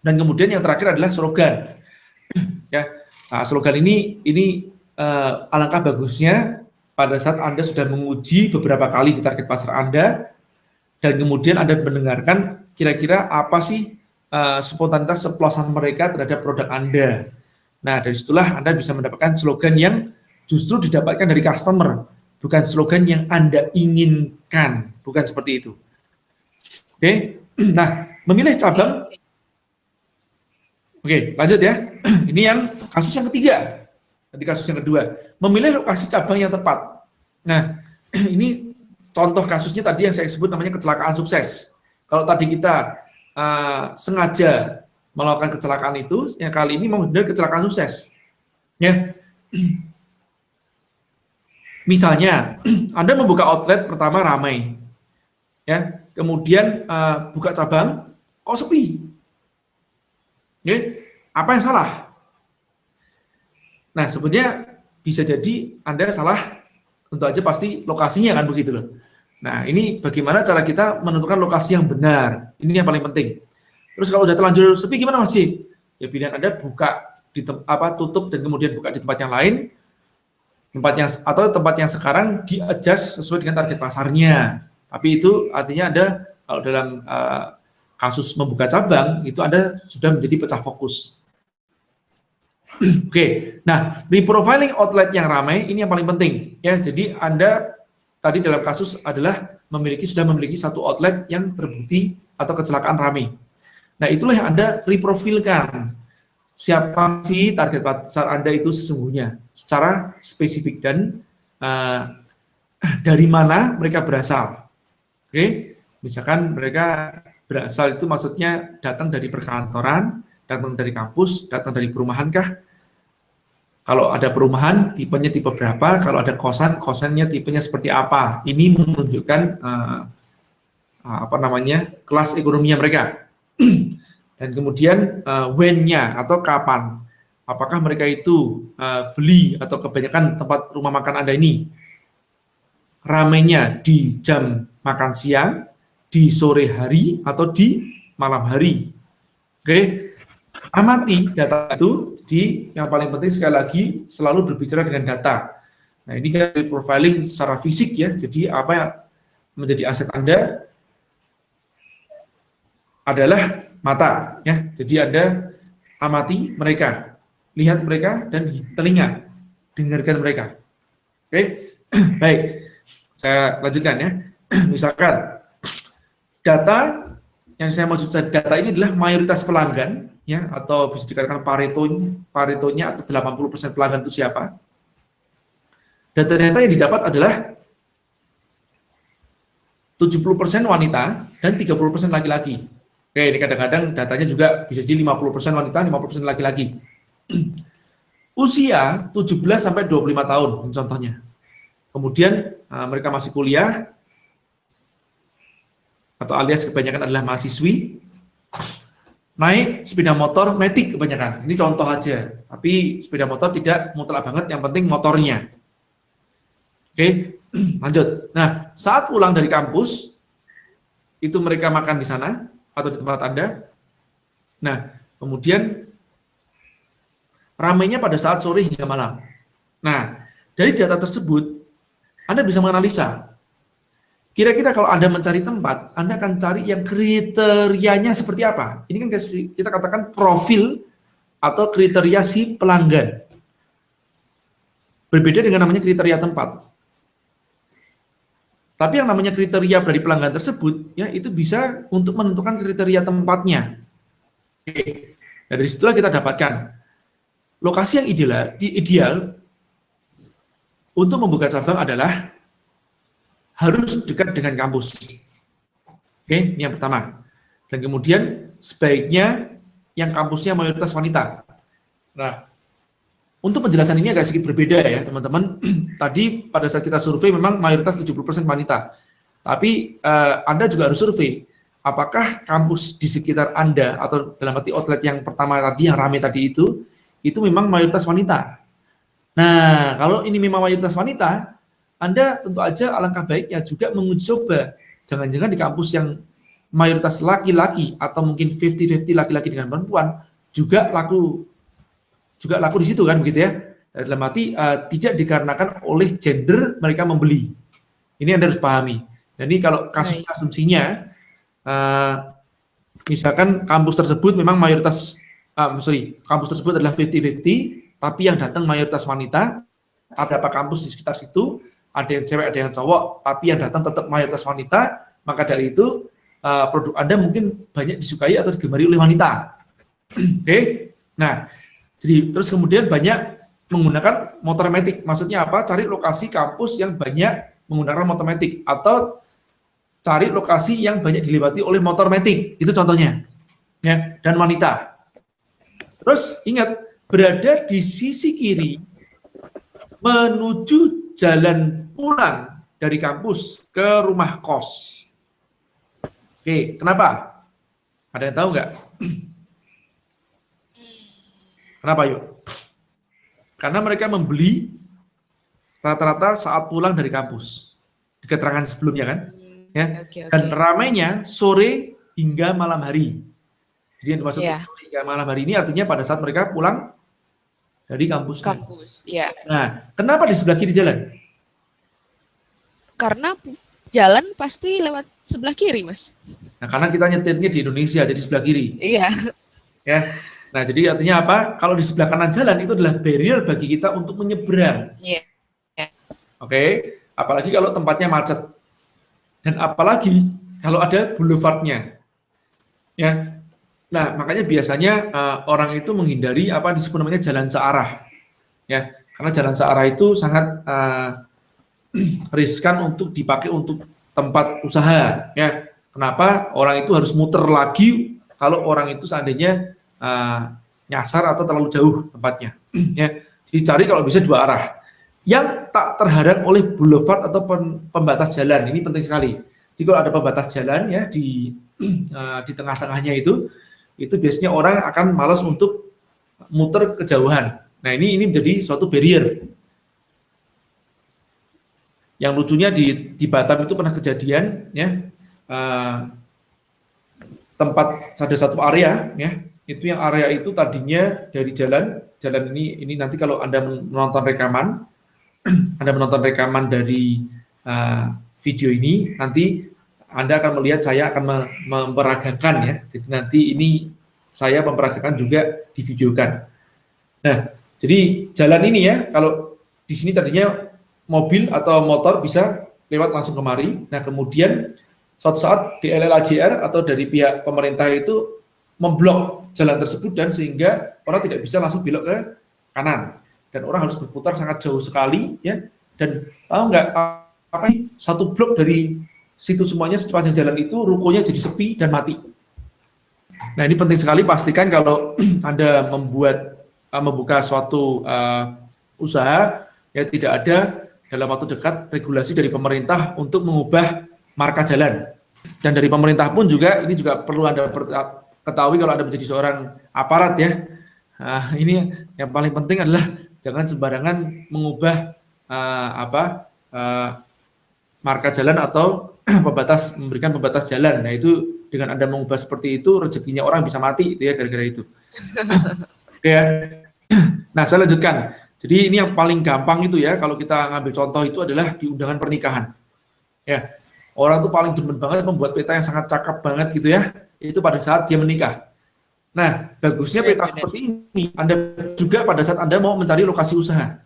Dan kemudian yang terakhir adalah slogan. Ya, nah, slogan ini alangkah bagusnya pada saat Anda sudah menguji beberapa kali di target pasar Anda, dan kemudian Anda mendengarkan kira-kira apa sih spontanitas ceplosan mereka terhadap produk Anda. Nah, dari situlah Anda bisa mendapatkan slogan yang justru didapatkan dari customer, bukan slogan yang Anda inginkan, bukan seperti itu. Oke, nah, memilih cabang. Oke, lanjut ya. Ini yang kasus yang ketiga. Tadi kasus yang kedua, memilih lokasi cabang yang tepat. Nah, ini contoh kasusnya tadi yang saya sebut namanya kecelakaan sukses. Kalau tadi kita sengaja melakukan kecelakaan itu, yang kali ini benar kecelakaan sukses. Ya. Misalnya, Anda membuka outlet pertama ramai, ya, kemudian buka cabang, kok sepi? Oke, apa yang salah? Nah, sebenarnya bisa jadi Anda salah, tentu aja pasti lokasinya kan begitu loh. Nah, ini bagaimana cara kita menentukan lokasi yang benar? Ini yang paling penting. Terus kalau sudah terlanjur sepi gimana Mas Ji? Ya pilihan Anda buka di tutup dan kemudian buka di tempat yang lain. Tempat yang sekarang di-adjust sesuai dengan target pasarnya. Tapi itu artinya Anda kalau dalam kasus membuka cabang itu Anda sudah menjadi pecah fokus. Oke, nah reprofiling outlet yang ramai ini yang paling penting ya. Jadi Anda tadi dalam kasus adalah sudah memiliki satu outlet yang terbukti atau kecelakaan ramai. Nah itulah yang Anda reprofilkan. Siapa sih target pasar Anda itu sesungguhnya secara spesifik dan dari mana mereka berasal. Oke, misalkan mereka berasal itu maksudnya datang dari perkantoran, datang dari kampus, datang dari perumahan kah? Kalau ada perumahan, tipenya tipe berapa? Kalau ada kosan, kosannya tipenya seperti apa? Ini menunjukkan kelas ekonominya mereka. Dan kemudian when-nya atau kapan? Apakah mereka itu beli atau kebanyakan tempat rumah makan Anda ini ramainya di jam makan siang, di sore hari, atau di malam hari? Oke, amati data itu. Jadi yang paling penting sekali lagi selalu berbicara dengan data. Nah ini kan profiling secara fisik ya. Jadi apa yang menjadi aset Anda adalah mata ya. Jadi Anda amati mereka, lihat mereka dan telinga, dengarkan mereka. Oke, baik. Saya lanjutkan ya. Misalkan data yang saya maksud data ini adalah mayoritas pelanggan ya, atau bisa dikatakan paretonya atau 80% pelanggan itu siapa. Data-data yang didapat adalah 70% wanita dan 30% laki-laki. Oke, ini kadang-kadang datanya juga bisa jadi 50% wanita, 50% laki-laki. Usia 17 sampai 25 tahun contohnya. Kemudian mereka masih kuliah atau alias kebanyakan adalah mahasiswi. naik sepeda motor matic kebanyakan. Ini contoh aja, tapi sepeda motor tidak mutlak banget, yang penting motornya. Oke, lanjut. Nah, saat pulang dari kampus, itu mereka makan di sana atau di tempat Anda. Nah, kemudian ramainya pada saat sore hingga malam. Nah, dari data tersebut, Anda bisa menganalisa. Kira-kira kalau Anda mencari tempat, Anda akan cari yang kriterianya seperti apa? Ini kan kita katakan profil atau kriteria si pelanggan. Berbeda dengan namanya kriteria tempat. Tapi yang namanya kriteria dari pelanggan tersebut, ya itu bisa untuk menentukan kriteria tempatnya. Oke. Nah, dari situlah kita dapatkan lokasi yang ideal untuk membuka cabang adalah harus dekat dengan kampus. Oke, ini yang pertama. Dan kemudian sebaiknya yang kampusnya mayoritas wanita. Nah, untuk penjelasan ini agak sedikit berbeda ya, teman-teman. Tadi pada saat kita survei memang mayoritas 70% wanita. Tapi Anda juga harus survei apakah kampus di sekitar Anda atau dalam arti outlet yang pertama tadi yang ramai tadi itu memang mayoritas wanita. Nah, kalau ini memang mayoritas wanita, Anda tentu aja alangkah baiknya juga menguji coba. Jangan-jangan di kampus yang mayoritas laki-laki atau mungkin 50-50 laki-laki dengan perempuan juga laku di situ kan begitu ya. Dalam arti tidak dikarenakan oleh gender mereka membeli. Ini Anda harus pahami. Jadi kalau kasus asumsinya misalkan kampus tersebut memang kampus tersebut adalah 50-50, tapi yang datang mayoritas wanita, ada apa kampus di sekitar situ, ada yang cewek, ada yang cowok, tapi yang datang tetap mayoritas wanita, maka dari itu produk Anda mungkin banyak disukai atau digemari oleh wanita. Oke. Nah, jadi terus kemudian banyak menggunakan motor matic. Maksudnya apa? Cari lokasi kampus yang banyak menggunakan motor matic atau cari lokasi yang banyak dilewati oleh motor matic. Itu contohnya. Ya, dan wanita. Terus ingat, berada di sisi kiri menuju jalan pulang dari kampus ke rumah kos. Oke, kenapa? Ada yang tahu nggak? Kenapa yuk? Karena mereka membeli rata-rata saat pulang dari kampus. Di keterangan sebelumnya kan? Ya. Dan ramainya sore hingga malam hari. Jadi yang dimaksud sore hingga malam hari ini artinya pada saat mereka pulang dari kampus. Ya. Nah, kenapa di sebelah kiri jalan? Karena jalan pasti lewat sebelah kiri, Mas. Nah, karena kita nyetirnya di Indonesia, jadi sebelah kiri. Iya. Ya. Nah, jadi artinya apa? Kalau di sebelah kanan jalan itu adalah barrier bagi kita untuk menyeberang. Iya. Oke, apalagi kalau tempatnya macet. Dan apalagi kalau ada boulevardnya. Ya. Nah, makanya biasanya orang itu menghindari apa disebut namanya jalan searah. Ya, karena jalan searah itu sangat riskan untuk dipakai untuk tempat usaha. Ya, kenapa? Orang itu harus muter lagi kalau orang itu seandainya nyasar atau terlalu jauh tempatnya. Ya, dicari kalau bisa dua arah. Yang tak terhadang oleh boulevard atau pembatas jalan. Ini penting sekali. Jadi kalau ada pembatas jalan ya di tengah-tengahnya itu biasanya orang akan malas untuk muter kejauhan. Nah, ini menjadi suatu barrier. Yang lucunya di Batam itu pernah kejadian ya tempat ada satu area ya, itu yang area itu tadinya dari jalan ini nanti kalau Anda menonton rekaman dari video ini, nanti Anda akan melihat saya akan memperagakan ya. Jadi nanti ini saya memperagakan juga divideokan. Nah, jadi jalan ini ya, kalau di sini tadinya mobil atau motor bisa lewat langsung kemari. Nah, kemudian suatu saat di LLAJR atau dari pihak pemerintah itu memblok jalan tersebut dan sehingga orang tidak bisa langsung belok ke kanan. Dan orang harus berputar sangat jauh sekali ya. Dan tahu nggak apa satu blok dari situ semuanya sepanjang jalan itu rukonya jadi sepi dan mati. Nah, ini penting sekali, pastikan kalau Anda membuka suatu usaha ya tidak ada dalam waktu dekat regulasi dari pemerintah untuk mengubah marka jalan. Dan dari pemerintah pun juga ini juga perlu Anda ketahui kalau Anda menjadi seorang aparat ya, ini yang paling penting adalah jangan sembarangan mengubah marka jalan atau memberikan pembatas jalan. Nah itu dengan Anda mengubah seperti itu, rezekinya orang bisa mati itu ya gara-gara itu. Oke ya. Nah saya lanjutkan. Jadi ini yang paling gampang itu ya, kalau kita ngambil contoh itu adalah di undangan pernikahan. Ya, orang tuh paling demen banget membuat peta yang sangat cakep banget gitu ya, itu pada saat dia menikah. Nah, bagusnya peta seperti ini, Anda juga pada saat Anda mau mencari lokasi usaha.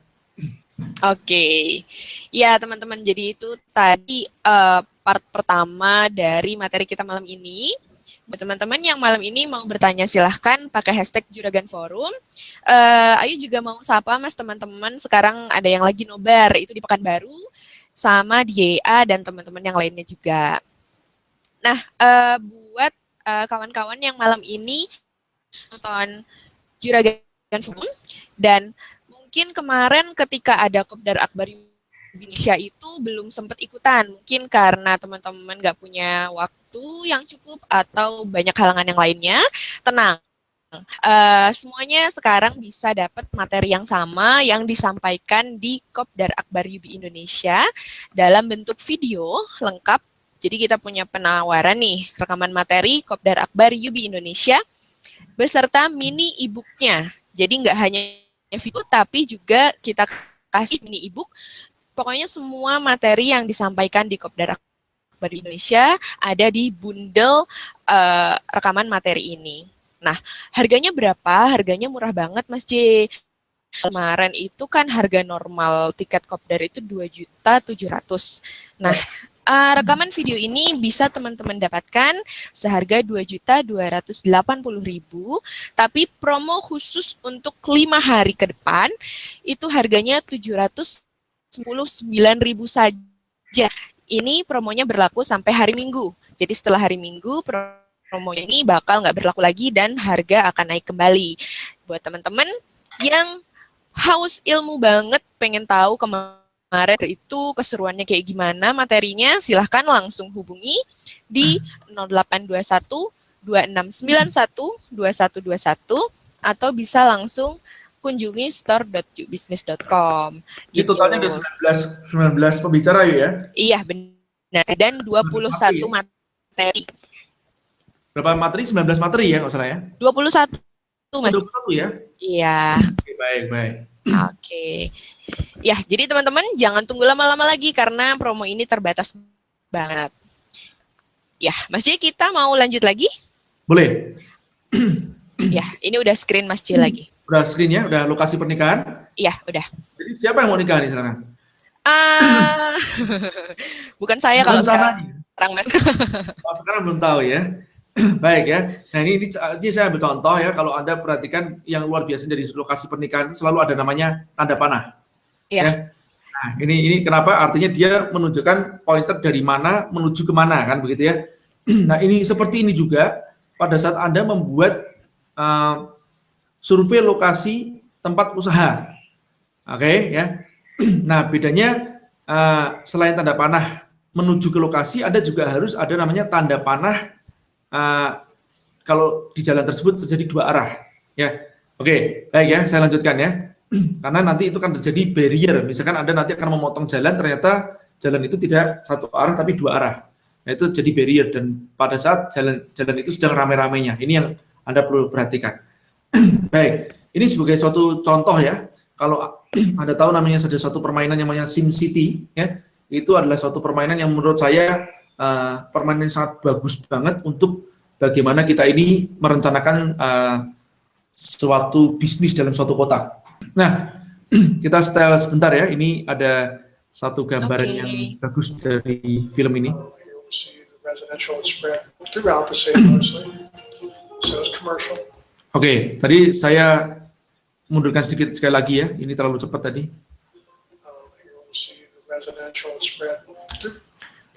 Oke, ya teman-teman, jadi itu tadi part pertama dari materi kita malam ini. Buat teman-teman yang malam ini mau bertanya, silahkan pakai hashtag Juragan Forum. Ayu juga mau sapa mas teman-teman, sekarang ada yang lagi nobar, itu di Pekanbaru, sama di YA dan teman-teman yang lainnya juga. Nah, buat kawan-kawan yang malam ini nonton Juragan Forum, dan mungkin kemarin ketika ada Kopdar Akbar Indonesia itu belum sempat ikutan, mungkin karena teman-teman nggak punya waktu yang cukup atau banyak halangan yang lainnya, tenang. Semuanya sekarang bisa dapat materi yang sama yang disampaikan di Kopdar Akbar UB Indonesia dalam bentuk video lengkap. Jadi kita punya penawaran nih, rekaman materi Kopdar Akbar UB Indonesia beserta mini e-booknya. Jadi nggak hanya video, tapi juga kita kasih mini e-book. Pokoknya semua materi yang disampaikan di Kopdar Akbar Indonesia ada di bundle rekaman materi ini. Nah, harganya berapa? Harganya murah banget, Mas J. Kemarin itu kan harga normal tiket Kopdar itu 2.700.000. Nah, rekaman video ini bisa teman-teman dapatkan seharga 2.280.000, tapi promo khusus untuk 5 hari ke depan itu harganya 799.000 saja. Ini promonya berlaku sampai hari Minggu. Jadi setelah hari Minggu promo ini bakal nggak berlaku lagi dan harga akan naik kembali. Buat teman-teman yang haus ilmu banget, pengen tahu kemarin itu keseruannya kayak gimana materinya, silahkan langsung hubungi di 0821 2691 2121 atau bisa langsung kunjungi store.ubisnis.com. Gitu. Totalnya ada 19 pembicara ya? Iya benar, dan 21 materi. Berapa materi? 19 materi ya, nggak salah ya? 21. 21 ya? Iya. Oke, baik. Oke. Ya, jadi teman-teman jangan tunggu lama-lama lagi karena promo ini terbatas banget. Ya, Mas J, kita mau lanjut lagi? Boleh. Ya, ini udah screen Mas J lagi. Udah screen ya? Udah lokasi pernikahan? Iya, udah. Jadi siapa yang mau nikah nih sekarang? Bukan saya kalau sekarang. Sekarang belum tahu ya. Baik ya. Nah ini saya ambil contoh ya. Kalau Anda perhatikan yang luar biasa dari lokasi pernikahan itu selalu ada namanya tanda panah. Iya. Ya. Nah ini kenapa? Artinya dia menunjukkan pointer dari mana menuju kemana kan begitu ya. Nah ini seperti ini juga pada saat Anda membuat survei lokasi tempat usaha. Oke ya. Nah bedanya selain tanda panah menuju ke lokasi, Anda juga harus ada namanya tanda panah kalau di jalan tersebut terjadi dua arah. Ya, oke, baik ya, saya lanjutkan ya. Karena nanti itu kan terjadi barrier. Misalkan Anda nanti akan memotong jalan, ternyata jalan itu tidak satu arah tapi dua arah. Nah itu jadi barrier dan pada saat jalan itu sedang ramai-ramainya. Ini yang Anda perlu perhatikan. Baik, ini sebagai suatu contoh ya. Kalau Anda tahu namanya ada suatu permainan yang namanya SimCity, ya, itu adalah suatu permainan yang menurut saya permainan yang sangat bagus banget untuk bagaimana kita ini merencanakan suatu bisnis dalam suatu kota. Nah, kita setel sebentar ya. Ini ada satu gambaran yang bagus dari film ini. Oke, tadi saya mundurkan sedikit sekali lagi ya. Ini terlalu cepat tadi.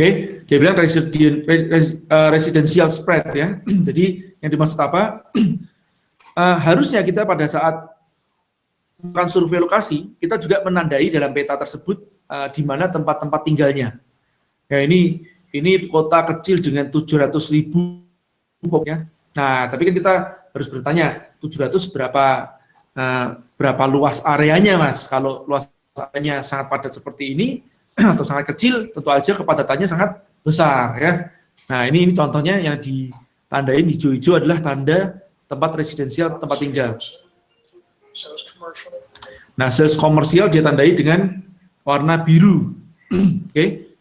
Oke, dia bilang residential spread ya. Jadi yang dimaksud apa? Harusnya kita pada saat melakukan survei lokasi, kita juga menandai dalam peta tersebut di mana tempat-tempat tinggalnya. Ya ini kota kecil dengan 700.000 ya. Nah, tapi kan kita harus bertanya 700 berapa luas areanya, Mas? Kalau luas areanya sangat padat seperti ini atau sangat kecil, tentu aja kepadatannya sangat besar ya. Nah, ini contohnya yang ditandain hijau-hijau adalah tanda tempat residensial, tempat tinggal. Nah, sales komersial dia tandai dengan warna biru. Oke.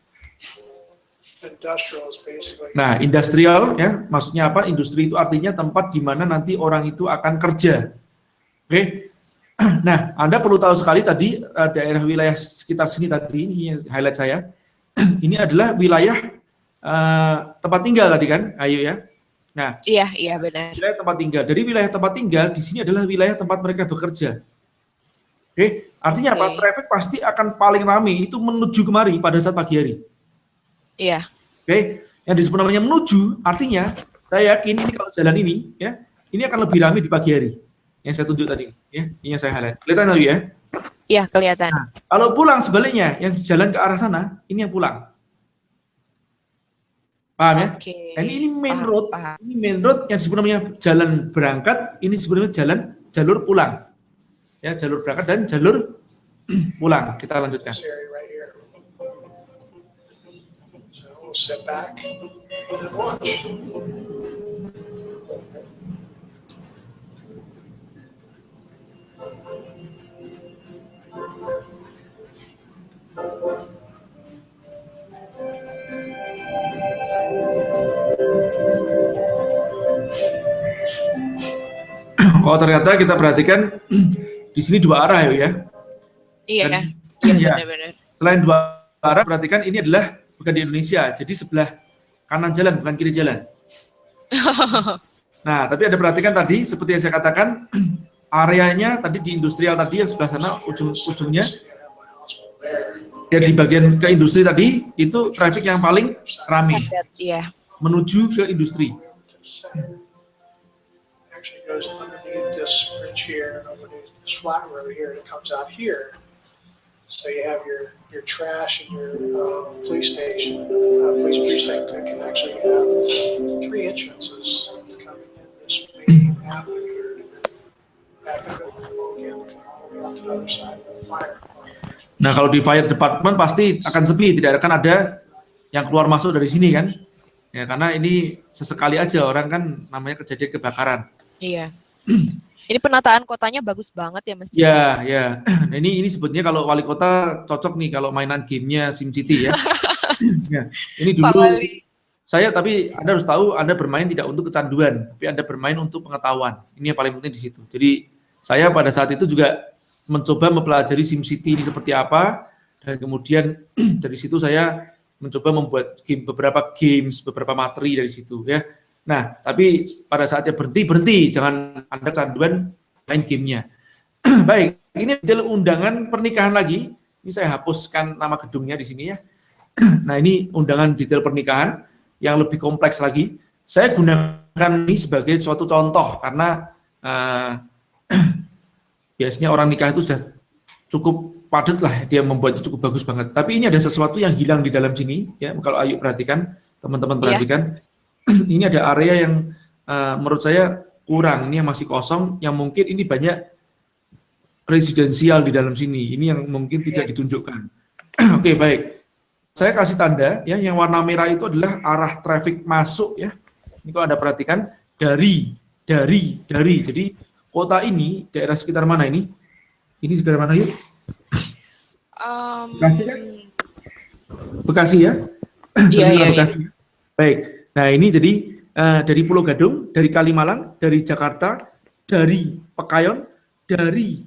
Nah, industrial ya, maksudnya apa? Industri itu artinya tempat di mana nanti orang itu akan kerja. Oke. Nah, Anda perlu tahu sekali tadi daerah wilayah sekitar sini tadi, ini highlight saya. Ini adalah wilayah tempat tinggal tadi kan, ayo ya. Nah, iya benar. Wilayah tempat tinggal. Dari wilayah tempat tinggal di sini adalah wilayah tempat mereka bekerja. Oke, artinya apa? Traffic pasti akan paling ramai itu menuju kemari pada saat pagi hari. Iya. Oke, yang disebut namanya menuju, artinya saya yakin ini kalau jalan ini, ya, ini akan lebih ramai di pagi hari. Yang saya tunjuk tadi, ya, ini yang saya highlight. Kelihatan tadi ya? Iya, kelihatan. Nah, kalau pulang sebaliknya, yang jalan ke arah sana, ini yang pulang. Paham ya? Nah, ini main road, ini main road yang disebut namanya jalan berangkat, ini sebenarnya jalur pulang. Ya, jalur berangkat dan jalur pulang. Kita lanjutkan. Oh, ternyata kita perhatikan di sini dua arah ya. Iya, iya, benar-benar. Selain dua arah, perhatikan ini adalah bukan di Indonesia, jadi sebelah kanan jalan, bukan kiri jalan. Nah, tapi ada perhatikan tadi, seperti yang saya katakan, areanya tadi di industrial tadi yang sebelah sana ujungnya, ya di bagian ke industri tadi, itu traffic yang paling ramai, menuju ke industri. Actually goes underneath this bridge here, underneath this flat road here, and it comes out here. So you have your trash and your police station, police precinct that can actually have 3 entrances coming in this main avenue here. Back up again, all the way up to the other side of the fire. Nah, kalau di fire department pasti akan sepi, tidak akan ada yang keluar masuk dari sini kan? Ya, karena ini sesekali aja orang kan namanya kejadian kebakaran. Iya. Ini penataan kotanya bagus banget ya Mas. Ya, ya. Nah, ini sebetulnya kalau wali kota cocok nih kalau mainan gamenya SimCity ya. Ya. Ini dulu saya, tapi Anda harus tahu Anda bermain tidak untuk kecanduan, tapi Anda bermain untuk pengetahuan. Ini yang paling penting di situ. Jadi saya pada saat itu juga mencoba mempelajari SimCity ini seperti apa, dan kemudian dari situ saya mencoba membuat beberapa games, beberapa materi dari situ ya. Nah, tapi pada saatnya berhenti, jangan Anda canduan main gamenya. Baik, ini adalah undangan pernikahan lagi. Ini saya hapuskan nama gedungnya di sini ya. Nah, ini undangan detail pernikahan yang lebih kompleks lagi. Saya gunakan ini sebagai suatu contoh karena biasanya orang nikah itu sudah cukup padat lah, dia membuatnya cukup bagus banget. Tapi ini ada sesuatu yang hilang di dalam sini ya. Kalau Ayu perhatikan, teman-teman perhatikan. Ini ada area yang menurut saya kurang, ini yang masih kosong, yang mungkin ini banyak residensial di dalam sini, ini yang mungkin tidak ditunjukkan. Oke, baik. Saya kasih tanda, ya, yang warna merah itu adalah arah traffic masuk, ya. Ini kalau Anda perhatikan, dari. Jadi, kota ini, daerah sekitar mana ini? Ini sekitar mana, yuk? Bekasi, kan? Bekasi, ya? Iya. Bekasi. Baik. Nah, ini jadi dari Pulau Gadung, dari Kalimalang, dari Jakarta, dari Pekayon, dari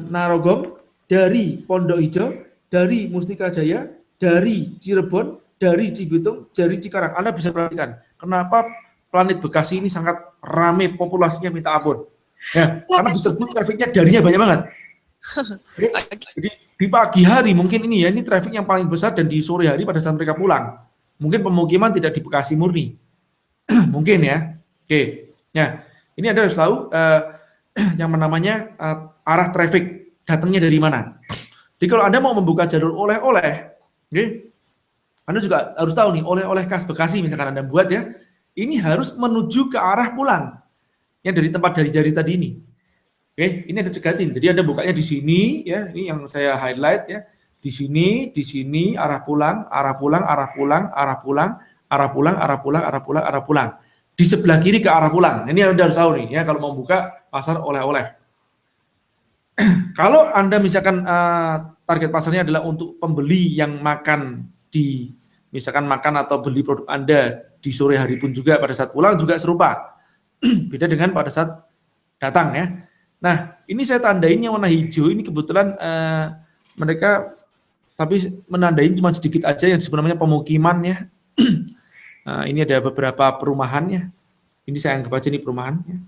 Narogong, dari Pondok Hijau, dari Mustika Jaya, dari Cirebon, dari Cibitung, dari Cikarang. Anda bisa perhatikan kenapa planet Bekasi ini sangat ramai, populasinya minta ampun. Ya, karena disebut trafiknya darinya banyak banget. Jadi di pagi hari mungkin ini ya, ini trafik yang paling besar, dan di sore hari pada saat mereka pulang. Mungkin pemukiman tidak di Bekasi murni. Mungkin ya. Oke. Ya, ini Anda harus tahu yang namanya arah traffic datangnya dari mana. Jadi kalau Anda mau membuka jalur oleh-oleh, okay, Anda juga harus tahu nih, oleh-oleh khas Bekasi misalkan Anda buat ya. ini harus menuju ke arah pulang. Yang dari tempat jari-jari tadi ini. Oke, ini ada cegatin. Jadi Anda bukanya di sini, ya, ini yang saya highlight ya. Di sini, arah pulang, arah pulang, arah pulang, arah pulang, arah pulang, arah pulang, arah pulang, arah pulang. Di sebelah kiri ke arah pulang. Ini Anda harus tahu nih, ya, kalau mau buka pasar oleh-oleh. Kalau Anda misalkan target pasarnya adalah untuk pembeli yang makan di, misalkan makan atau beli produk Anda di sore hari pun juga pada saat pulang juga serupa. Beda dengan pada saat datang ya. Nah, ini saya tandain yang warna hijau, ini kebetulan mereka tapi menandain cuma sedikit aja yang sebenarnya pemukiman ya. Ini ada beberapa perumahannya. Ini saya anggap aja ini perumahannya.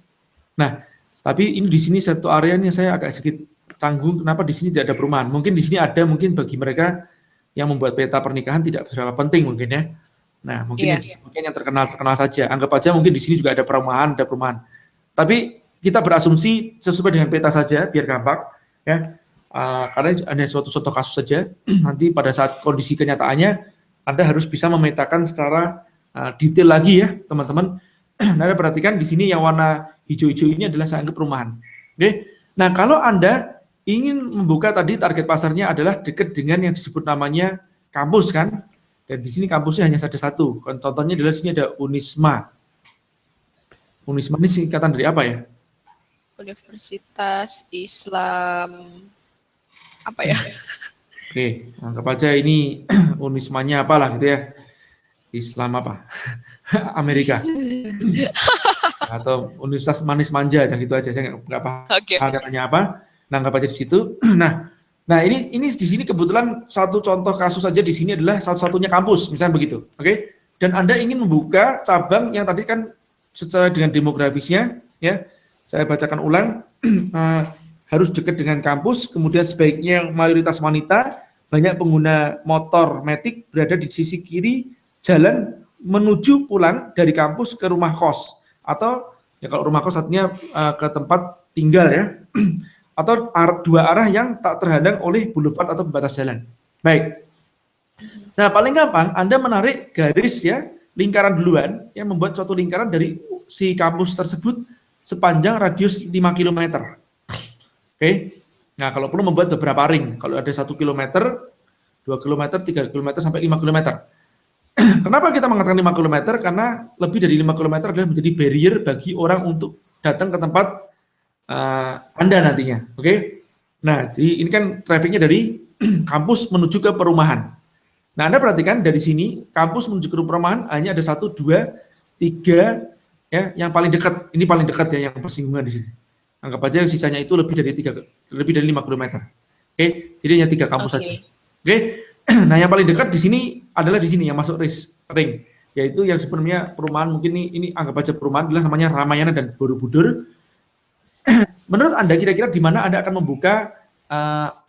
Nah, tapi ini di sini satu areanya saya agak sedikit canggung. Kenapa di sini tidak ada perumahan? Mungkin di sini ada, mungkin bagi mereka yang membuat peta pernikahan tidak seberapa penting mungkin ya. Nah, mungkin yang terkenal saja. Anggap aja mungkin di sini juga ada perumahan, Tapi kita berasumsi sesuai dengan peta saja, biar gampang ya. Karena hanya suatu kasus saja. Nanti pada saat kondisi kenyataannya, Anda harus bisa memetakan secara detail lagi ya, teman-teman. Anda perhatikan di sini yang warna hijau-hijau ini adalah saya anggap perumahan. Oke. Nah, kalau Anda ingin membuka tadi target pasarnya adalah dekat dengan yang disebut namanya kampus kan? Dan di sini kampusnya hanya ada satu. Contohnya adalah sini ada Unisma. Unisma ini singkatan dari apa ya? Universitas Islam apa ya? Oke, anggap aja ini Unismanya apalah gitu ya. Islam apa? Amerika. Atau Universitas Manis Manja, dah gitu aja. Saya nggak paham katanya apa. Nah, anggap aja di situ. Nah ini di sini kebetulan satu contoh kasus saja di sini adalah satu-satunya kampus, misalnya begitu. Oke? Dan Anda ingin membuka cabang yang tadi kan secara dengan demografisnya, ya. Saya bacakan ulang. Harus dekat dengan kampus, kemudian sebaiknya mayoritas wanita, banyak pengguna motor matic berada di sisi kiri jalan menuju pulang dari kampus ke rumah kos, atau ya kalau rumah kos artinya ke tempat tinggal ya, atau dua arah yang tak terhadang oleh boulevard atau pembatas jalan. Baik. Nah, paling gampang Anda menarik garis ya, lingkaran duluan, yang membuat suatu lingkaran dari si kampus tersebut sepanjang radius 5 km. Oke. Nah, kalau perlu membuat beberapa ring. Kalau ada 1 km, 2 km, 3 km, sampai 5 km. Kenapa kita mengatakan 5 km? Karena lebih dari 5 km adalah menjadi barrier bagi orang untuk datang ke tempat Anda nantinya. Oke? Nah, jadi ini kan trafficnya dari kampus menuju ke perumahan. Nah, Anda perhatikan dari sini, kampus menuju ke perumahan hanya ada 1, 2, 3, ya, yang paling dekat. Ini paling dekat ya, yang bersinggungan di sini. Anggap aja sisanya itu lebih dari 5 km. Oke? Jadi hanya 3 kampus saja. Oke? Nah, yang paling dekat di sini adalah di sini yang masuk ring, yaitu yang sebenarnya perumahan, mungkin ini anggap aja perumahan adalah namanya Ramayana dan Borobudur. Menurut Anda kira-kira di mana Anda akan membuka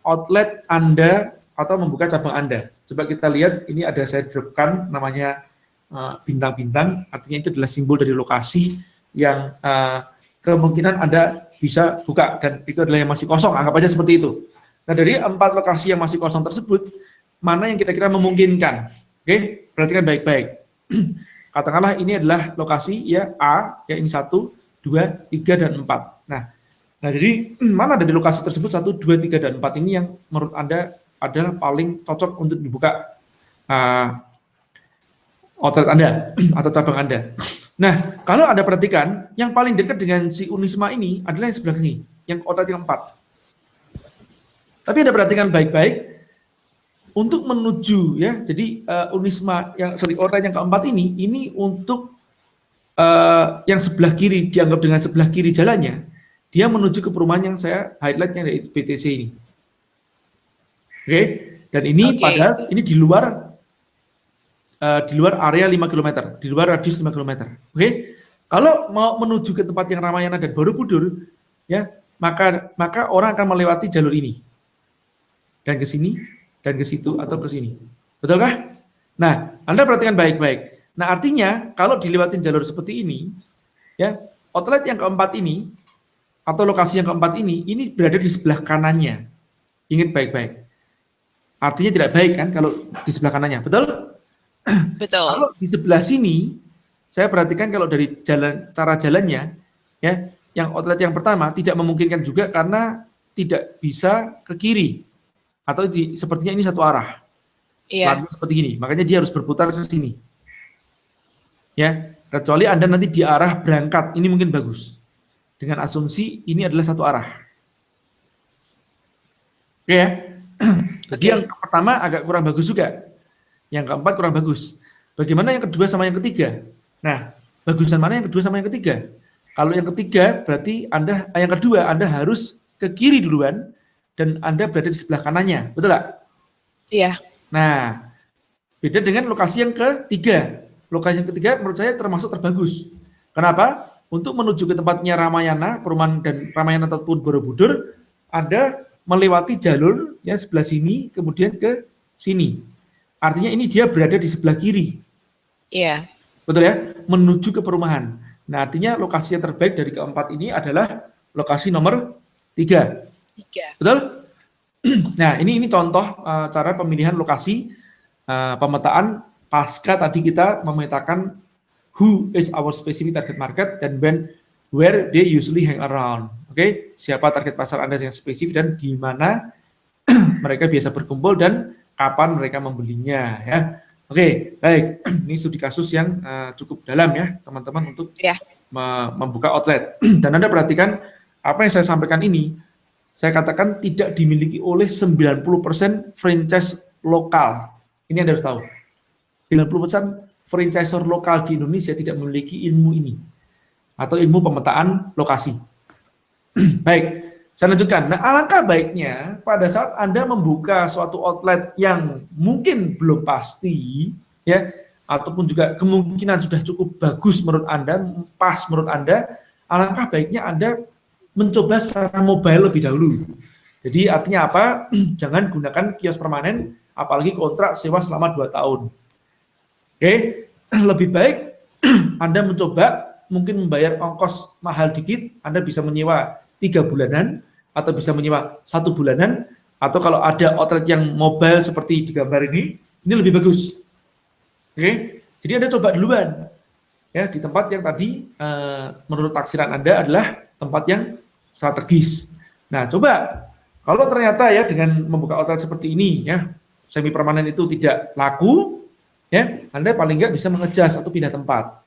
outlet Anda atau membuka cabang Anda? Coba kita lihat, ini ada saya dropkan namanya bintang-bintang, artinya itu adalah simbol dari lokasi yang kemungkinan Anda bisa buka, dan itu adalah yang masih kosong, anggap aja seperti itu. Nah, dari 4 lokasi yang masih kosong tersebut, mana yang kira-kira memungkinkan? Oke, perhatikan baik-baik. Katakanlah ini adalah lokasi ya A, ya ini 1, 2, 3, dan 4. Nah, jadi mana dari lokasi tersebut 1, 2, 3, dan 4 ini yang menurut Anda adalah paling cocok untuk dibuka outlet Anda atau cabang Anda. Nah, kalau Anda perhatikan, yang paling dekat dengan si Unisma ini adalah yang sebelah sini, yang outlet yang 4. Tapi Anda perhatikan baik-baik, untuk menuju ya, jadi Unisma outlet yang keempat ini untuk yang sebelah kiri, dianggap dengan sebelah kiri jalannya, dia menuju ke perumahan yang saya highlightnya yaitu BTC ini. Oke, dan ini padahal ini di luar area 5 km, di luar radius 5 km. Oke, kalau mau menuju ke tempat yang Ramayana dan Borobudur, ya maka orang akan melewati jalur ini dan ke sini dan ke situ atau ke sini, betulkah? Nah, Anda perhatikan baik-baik. Nah, artinya kalau dilewatin jalur seperti ini, ya outlet yang keempat ini atau lokasi yang keempat ini berada di sebelah kanannya. Ingat baik-baik. Artinya tidak baik kan kalau di sebelah kanannya, betul? Betul. Kalau di sebelah sini, saya perhatikan kalau dari cara jalannya, ya, yang outlet yang pertama tidak memungkinkan juga karena tidak bisa ke kiri atau sepertinya ini satu arah. Iya. Lalu seperti ini, makanya dia harus berputar ke sini. Ya, kecuali Anda nanti di arah berangkat, ini mungkin bagus. Dengan asumsi ini adalah satu arah. Oke ya. Jadi yang pertama agak kurang bagus juga. Yang keempat kurang bagus. Bagaimana yang kedua sama yang ketiga? Nah, bagusan mana yang kedua sama yang ketiga? Kalau yang ketiga berarti yang kedua Anda harus ke kiri duluan dan Anda berada di sebelah kanannya. Betul nggak? Iya. Nah, beda dengan lokasi yang ketiga. Lokasi yang ketiga menurut saya termasuk terbagus. Kenapa? Untuk menuju ke tempatnya Ramayana, perumahan dan Ramayana ataupun Borobudur, Anda melewati jalur ya sebelah sini, kemudian ke sini. Artinya ini dia berada di sebelah kiri. Iya. Betul ya? Menuju ke perumahan. Nah, artinya lokasi yang terbaik dari keempat ini adalah lokasi nomor 3. Betul? Nah, ini contoh cara pemilihan lokasi pemetaan pasca tadi kita memetakan who is our specific target market dan where they usually hang around. Oke, siapa target pasar Anda yang spesifik dan di mana mereka biasa berkumpul dan kapan mereka membelinya ya. Oke, baik. Ini studi kasus yang cukup dalam ya, teman-teman untuk membuka outlet. Dan Anda perhatikan apa yang saya sampaikan ini, saya katakan tidak dimiliki oleh 90% franchise lokal. Ini Anda harus tahu. 90% franchisor lokal di Indonesia tidak memiliki ilmu ini atau ilmu pemetaan lokasi. Baik, saya lanjutkan. Nah, alangkah baiknya pada saat Anda membuka suatu outlet yang mungkin belum pasti, ya, ataupun juga kemungkinan sudah cukup bagus menurut Anda, pas menurut Anda, alangkah baiknya Anda mencoba secara mobile lebih dahulu. Jadi artinya apa? Jangan gunakan kios permanen, apalagi kontrak sewa selama 2 tahun. Oke, lebih baik Anda mencoba mungkin membayar ongkos mahal dikit, Anda bisa menyewa 3 bulanan, atau bisa menyewa 1 bulanan, atau kalau ada outlet yang mobile seperti di gambar ini lebih bagus. Oke, jadi Anda coba duluan. Ya, di tempat yang tadi menurut taksiran Anda adalah tempat yang strategis. Nah, coba kalau ternyata ya dengan membuka outlet seperti ini ya, semi permanen itu tidak laku, ya, Anda paling nggak bisa mengejas atau pindah tempat.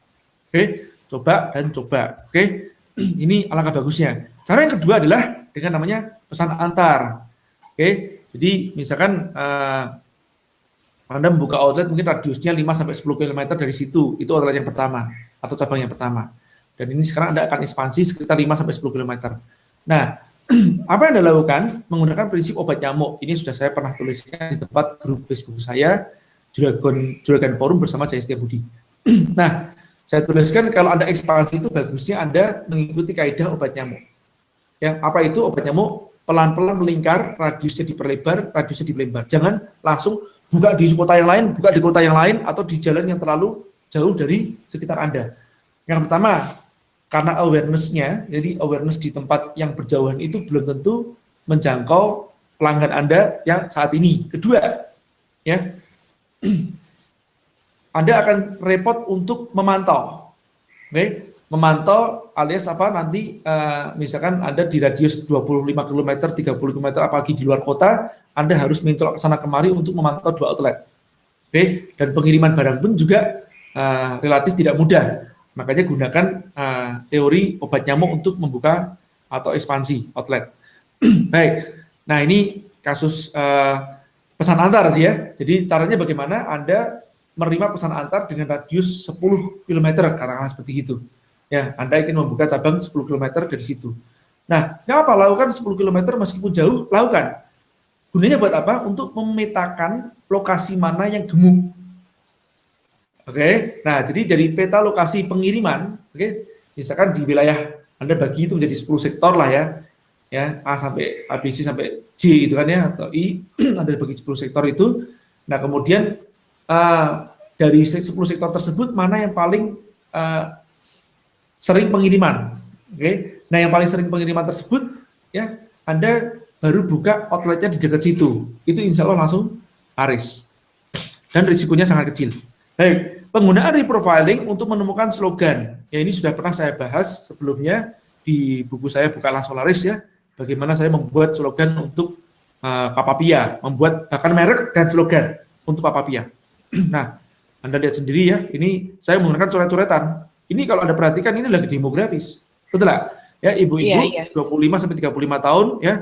Oke, coba dan coba. Oke, ini alangkah bagusnya. Cara yang kedua adalah dengan namanya pesan antar. Oke, jadi misalkan Anda membuka outlet mungkin radiusnya 5-10 km dari situ, itu outlet yang pertama atau cabang yang pertama. Dan ini sekarang Anda akan ekspansi sekitar 5-10 km. Nah, apa yang Anda lakukan? Menggunakan prinsip obat nyamuk. Ini sudah saya pernah tuliskan di tempat grup Facebook saya, Juragan Forum bersama Jaya Setiabudi. Nah, saya tuliskan kalau Anda ekspansi itu bagusnya Anda mengikuti kaidah obat nyamuk. Ya, apa itu obat nyamuk? Pelan-pelan melingkar, radiusnya diperlebar, radiusnya dilebar. Jangan langsung buka di kota yang lain, buka di kota yang lain, atau di jalan yang terlalu jauh dari sekitar Anda. Yang pertama, karena awareness-nya, jadi awareness di tempat yang berjauhan itu belum tentu menjangkau pelanggan Anda yang saat ini. Kedua, ya, Anda akan repot untuk memantau. Oke, memantau alias apa nanti misalkan Anda di radius 25 km, 30 km apalagi di luar kota, Anda harus mencolok ke sana kemari untuk memantau 2 outlet. Oke, dan pengiriman barang pun juga relatif tidak mudah. Makanya gunakan teori obat nyamuk untuk membuka atau ekspansi outlet. Baik, nah ini kasus pesan antar ya. Jadi caranya bagaimana Anda menerima pesan antar dengan radius 10 km, karena seperti itu. Ya, Anda ingin membuka cabang 10 km dari situ. Nah, kenapa lakukan 10 km meskipun jauh? Lakukan. Gunanya buat apa? Untuk memetakan lokasi mana yang gemuk. Oke, nah jadi dari peta lokasi pengiriman, oke, misalkan di wilayah Anda bagi itu menjadi 10 sektor lah ya A sampai A, B, C sampai J gitu kan ya, atau I, Anda bagi 10 sektor itu. Nah kemudian dari 10 sektor tersebut mana yang paling sering pengiriman, oke? Nah yang paling sering pengiriman tersebut ya Anda baru buka outletnya di dekat situ, itu insya Allah langsung laris dan risikonya sangat kecil. Baik, penggunaan reprofiling untuk menemukan slogan. Ya, ini sudah pernah saya bahas sebelumnya di buku saya Bukalah Solaris ya. Bagaimana saya membuat slogan untuk Papapia, membuat bahkan merek dan slogan untuk Papapia. Nah, Anda lihat sendiri ya, ini saya menggunakan coret-coretan. Ini kalau Anda perhatikan ini lagi demografis. Betul nggak? Ya, ibu-ibu 25 sampai 35 tahun ya,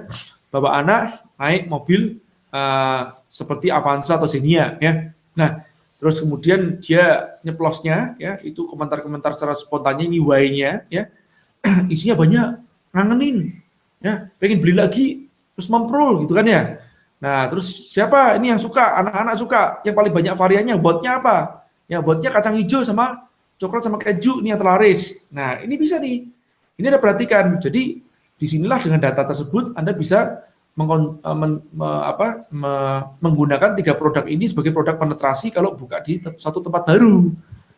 bawa anak naik mobil seperti Avanza atau Xenia ya. Nah, terus kemudian dia nyeplosnya ya, itu komentar-komentar secara spontannya ini why-nya ya. Isinya banyak, ngangenin ya, pengen beli lagi, terus memprol gitu kan ya. Nah, terus siapa ini yang suka? Anak-anak suka. Yang paling banyak variannya, buatnya apa? Ya, buatnya kacang hijau sama coklat sama keju ini yang terlaris. Nah, ini bisa nih. Ini Anda perhatikan. Jadi, disinilah dengan data tersebut Anda bisa menggunakan 3 produk ini sebagai produk penetrasi kalau buka di satu tempat baru.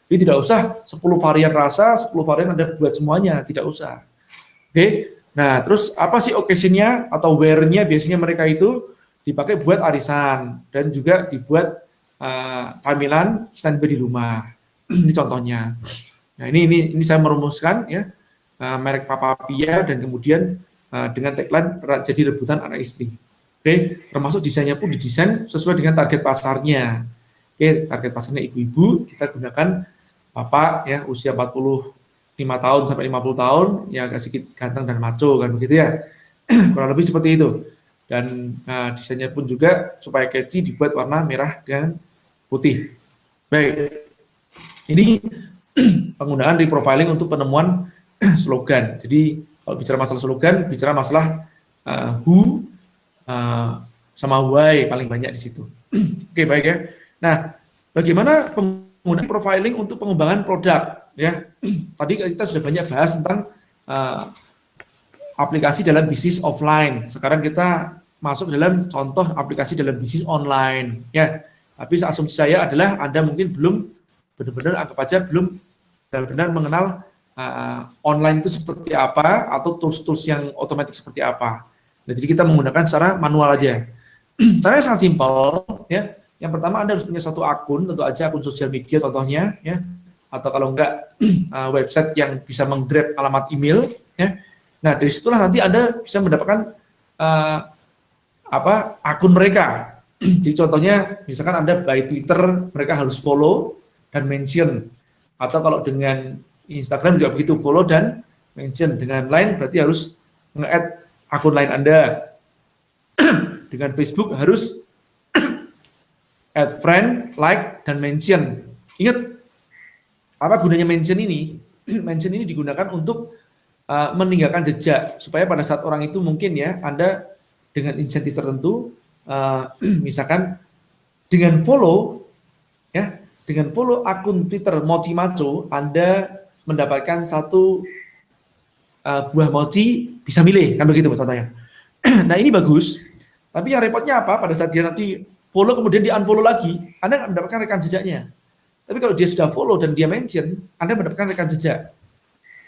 Jadi tidak usah 10 varian rasa, 10 varian Anda buat semuanya, tidak usah. Oke. Nah, terus apa sih occasion-nya atau wear-nya biasanya mereka itu dipakai buat arisan dan juga dibuat camilan standby di rumah. Ini contohnya. Nah, ini saya merumuskan ya merek Papapia dan kemudian dengan tagline jadi rebutan anak istri. Oke, termasuk desainnya pun didesain sesuai dengan target pasarnya. Oke, target pasarnya ibu-ibu, kita gunakan bapak ya usia 45 tahun sampai 50 tahun ya agak sedikit ganteng dan maco kan begitu ya. Kurang lebih seperti itu. Dan desainnya pun juga supaya catchy dibuat warna merah dan putih. Baik. Ini penggunaan reprofiling untuk penemuan slogan. Jadi kalau bicara masalah slogan, bicara masalah who sama why paling banyak di situ. Oke, baik ya. Nah, bagaimana penggunaan profiling untuk pengembangan produk ya? Tadi kita sudah banyak bahas tentang aplikasi dalam bisnis offline. Sekarang kita masuk dalam contoh aplikasi dalam bisnis online ya. Tapi asumsi saya adalah Anda mungkin belum benar-benar anggap aja belum benar-benar mengenal online itu seperti apa atau tools-tools yang otomatis seperti apa. Nah, jadi kita menggunakan secara manual aja. Caranya sangat simpel ya. Yang pertama Anda harus punya satu akun, tentu aja akun sosial media contohnya ya. Atau kalau enggak website yang bisa meng-grab alamat email ya. Nah, dari situlah nanti Anda bisa mendapatkan akun mereka. Jadi contohnya misalkan Anda by Twitter, mereka harus follow dan mention. Atau kalau dengan Instagram juga begitu, follow dan mention. Dengan Line berarti harus nge-add akun Line Anda. Dengan Facebook harus add friend, like, dan mention. Ingat, apa gunanya mention ini? Mention ini digunakan untuk meninggalkan jejak. Supaya pada saat orang itu mungkin ya, Anda dengan insentif tertentu, misalkan dengan follow, ya, dengan follow akun Twitter Mochi Maco, Anda mendapatkan satu buah mochi bisa milih, kan begitu contohnya. Nah, ini bagus, tapi yang repotnya apa? Pada saat dia nanti follow kemudian dia unfollow lagi, Anda nggak mendapatkan rekan jejaknya. Tapi kalau dia sudah follow dan dia mention, Anda mendapatkan rekan jejak.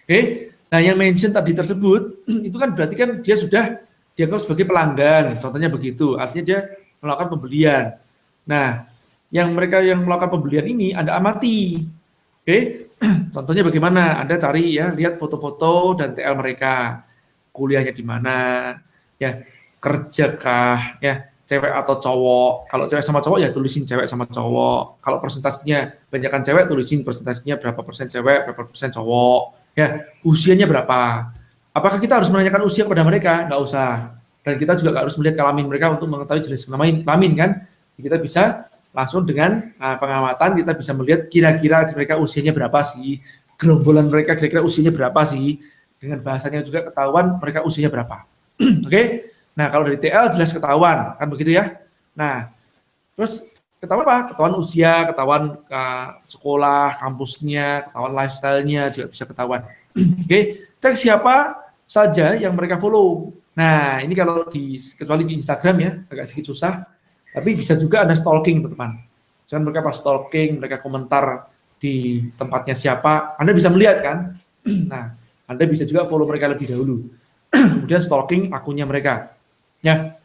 Oke, nah yang mention tadi tersebut, itu kan berarti kan dia sudah dianggap sebagai pelanggan, contohnya begitu, artinya dia melakukan pembelian. Nah, yang mereka yang melakukan pembelian ini Anda amati. Oke. Contohnya bagaimana? Anda cari ya, lihat foto-foto dan TL mereka. Kuliahnya di mana? Ya, kerjakah? Ya, cewek atau cowok? Kalau cewek sama cowok ya tulisin cewek sama cowok. Kalau persentasinya banyakkan cewek, tulisin persentasinya berapa persen cewek, berapa persen cowok. Ya, usianya berapa? Apakah kita harus menanyakan usia kepada mereka? Nggak usah. Dan kita juga nggak harus melihat kelamin mereka untuk mengetahui jenis kelamin kan? Kita bisa langsung dengan pengamatan kita bisa melihat kira-kira mereka usianya berapa sih, gerombolan mereka kira-kira usianya berapa sih, dengan bahasanya juga ketahuan mereka usianya berapa. Oke? Nah, kalau dari TL jelas ketahuan, kan begitu ya. Nah, terus ketahuan apa? Ketahuan usia, ketahuan sekolah, kampusnya, ketahuan lifestyle-nya juga bisa ketahuan. Oke? Cek siapa saja yang mereka follow. Nah, ini kalau kecuali di Instagram ya, agak sedikit susah. Tapi bisa juga Anda stalking, teman-teman. Jangan mereka pas stalking, mereka komentar di tempatnya siapa, Anda bisa melihat kan? Nah, Anda bisa juga follow mereka lebih dahulu. Kemudian stalking akunnya mereka. Ya.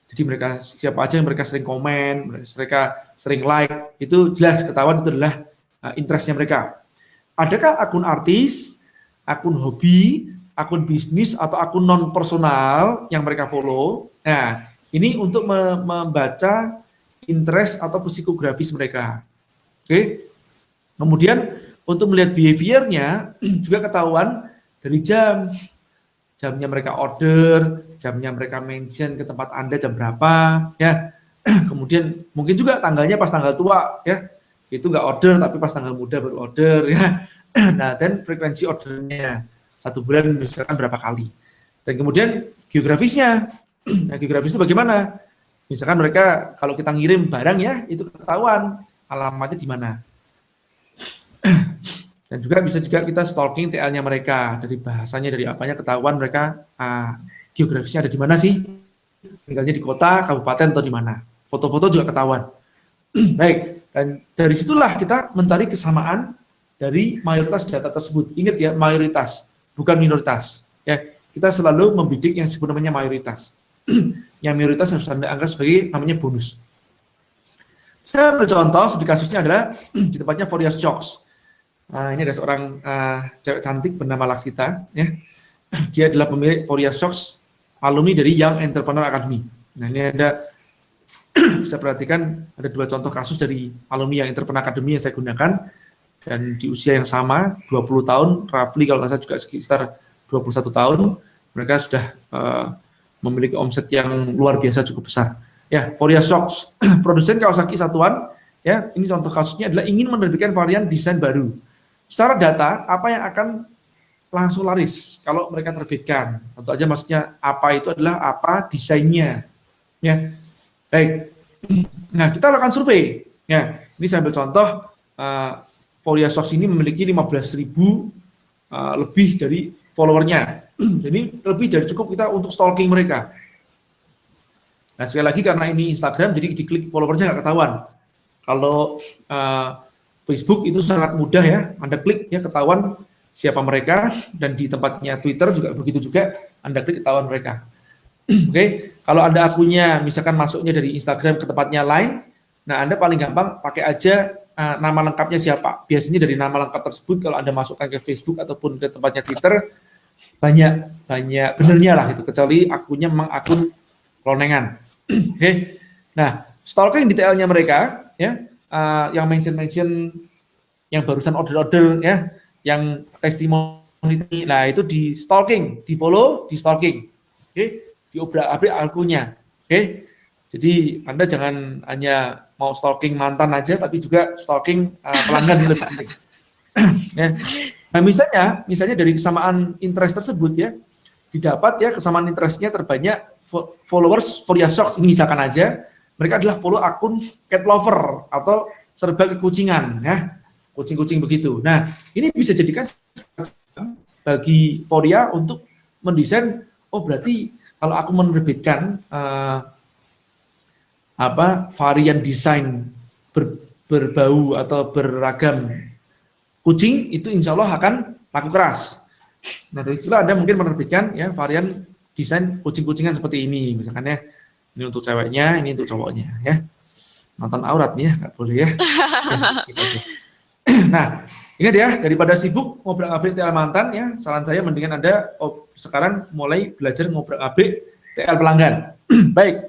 Jadi mereka siapa aja yang mereka sering komen, mereka sering like, itu jelas ketahuan itu adalah interestnya mereka. Adakah akun artis, akun hobi, akun bisnis, atau akun non-personal yang mereka follow? Nah, ini untuk membaca interest atau psikografis mereka. Oke. Kemudian untuk melihat behavior-nya juga ketahuan dari jamnya mereka order, jamnya mereka mention ke tempat Anda jam berapa, ya. Kemudian mungkin juga tanggalnya pas tanggal tua, ya. Itu nggak order tapi pas tanggal muda baru order, ya. Nah, dan frekuensi ordernya 1 bulan misalkan berapa kali. Dan kemudian geografisnya. Nah, geografis itu bagaimana? Misalkan mereka kalau kita ngirim barang, ya, itu ketahuan alamatnya di mana. Dan juga bisa juga kita stalking TL-nya mereka, dari bahasanya, dari apanya ketahuan mereka geografisnya ada di mana sih, tinggalnya di kota, kabupaten, atau di mana. Foto-foto juga ketahuan. Baik, dan dari situlah kita mencari kesamaan dari mayoritas data tersebut. Ingat ya, mayoritas, bukan minoritas. Ya, kita selalu membidik yang disebut namanya mayoritas. Yang mayoritas harus Anda anggap sebagai namanya bonus. Saya bercontoh, studi kasusnya adalah di tempatnya Fourier Shocks. Ini ada seorang cewek cantik bernama Laksita, ya. Dia adalah pemilik Fourier Shocks, alumni dari Young Entrepreneur Academy. Nah, ini ada bisa perhatikan ada 2 contoh kasus dari alumni Young Entrepreneur Academy yang saya gunakan, dan di usia yang sama 20 tahun, roughly kalau nggak salah juga sekitar 21 tahun, mereka sudah memiliki omset yang luar biasa cukup besar. Ya, Fourier Shocks, produsen Kawasaki satuan, ya, ini contoh kasusnya adalah ingin menerbitkan varian desain baru. Secara data, apa yang akan langsung laris kalau mereka terbitkan? Tentu aja maksudnya apa itu adalah apa desainnya. Ya, baik. Nah, kita lakukan survei. Ya, ini saya ambil contoh. Fourier Shocks ini memiliki 15.000 lebih dari followernya. Jadi lebih dari cukup kita untuk stalking mereka. Nah, sekali lagi karena ini Instagram, jadi diklik followernya nggak ketahuan. Kalau Facebook itu sangat mudah ya, Anda klik ya ketahuan siapa mereka, dan di tempatnya Twitter juga begitu juga, Anda klik ketahuan mereka. Oke, kalau Anda akunnya misalkan masuknya dari Instagram ke tempatnya Line, nah Anda paling gampang pakai aja nama lengkapnya siapa. Biasanya dari nama lengkap tersebut kalau Anda masukkan ke Facebook ataupun ke tempatnya Twitter, banyak benernya lah itu, kecuali akunnya memang akun klonengan. Oke, nah stalking detailnya mereka ya. Yang mention yang barusan order ya, yang testimoni, nah itu di stalking, di follow, di stalking, oke, diobrak-abrik akunnya, oke. Jadi Anda jangan hanya mau stalking mantan aja, tapi juga stalking pelanggan yang lebih penting. Ya. Nah misalnya dari kesamaan interest tersebut ya, didapat ya kesamaan interestnya terbanyak followers Fourier Shocks ini misalkan aja. Mereka adalah follow akun cat lover atau serba kekucingan, ya, kucing-kucing begitu. Nah, ini bisa jadikan bagi Fourier untuk mendesain. Oh, berarti kalau aku menerbitkan varian desain berbau atau beragam kucing, itu insya Allah akan laku keras. Nah, dari situlah Anda mungkin menerbitkan ya varian desain kucing-kucingan seperti ini, misalkan ya. Ini untuk ceweknya, ini untuk cowoknya, ya. Nonton aurat nih ya, nggak boleh ya. Nah, ingat ya, daripada sibuk ngobrak-abrik TL mantan ya, saran saya mendingan Anda sekarang mulai belajar ngobrak-abrik TL pelanggan. Baik,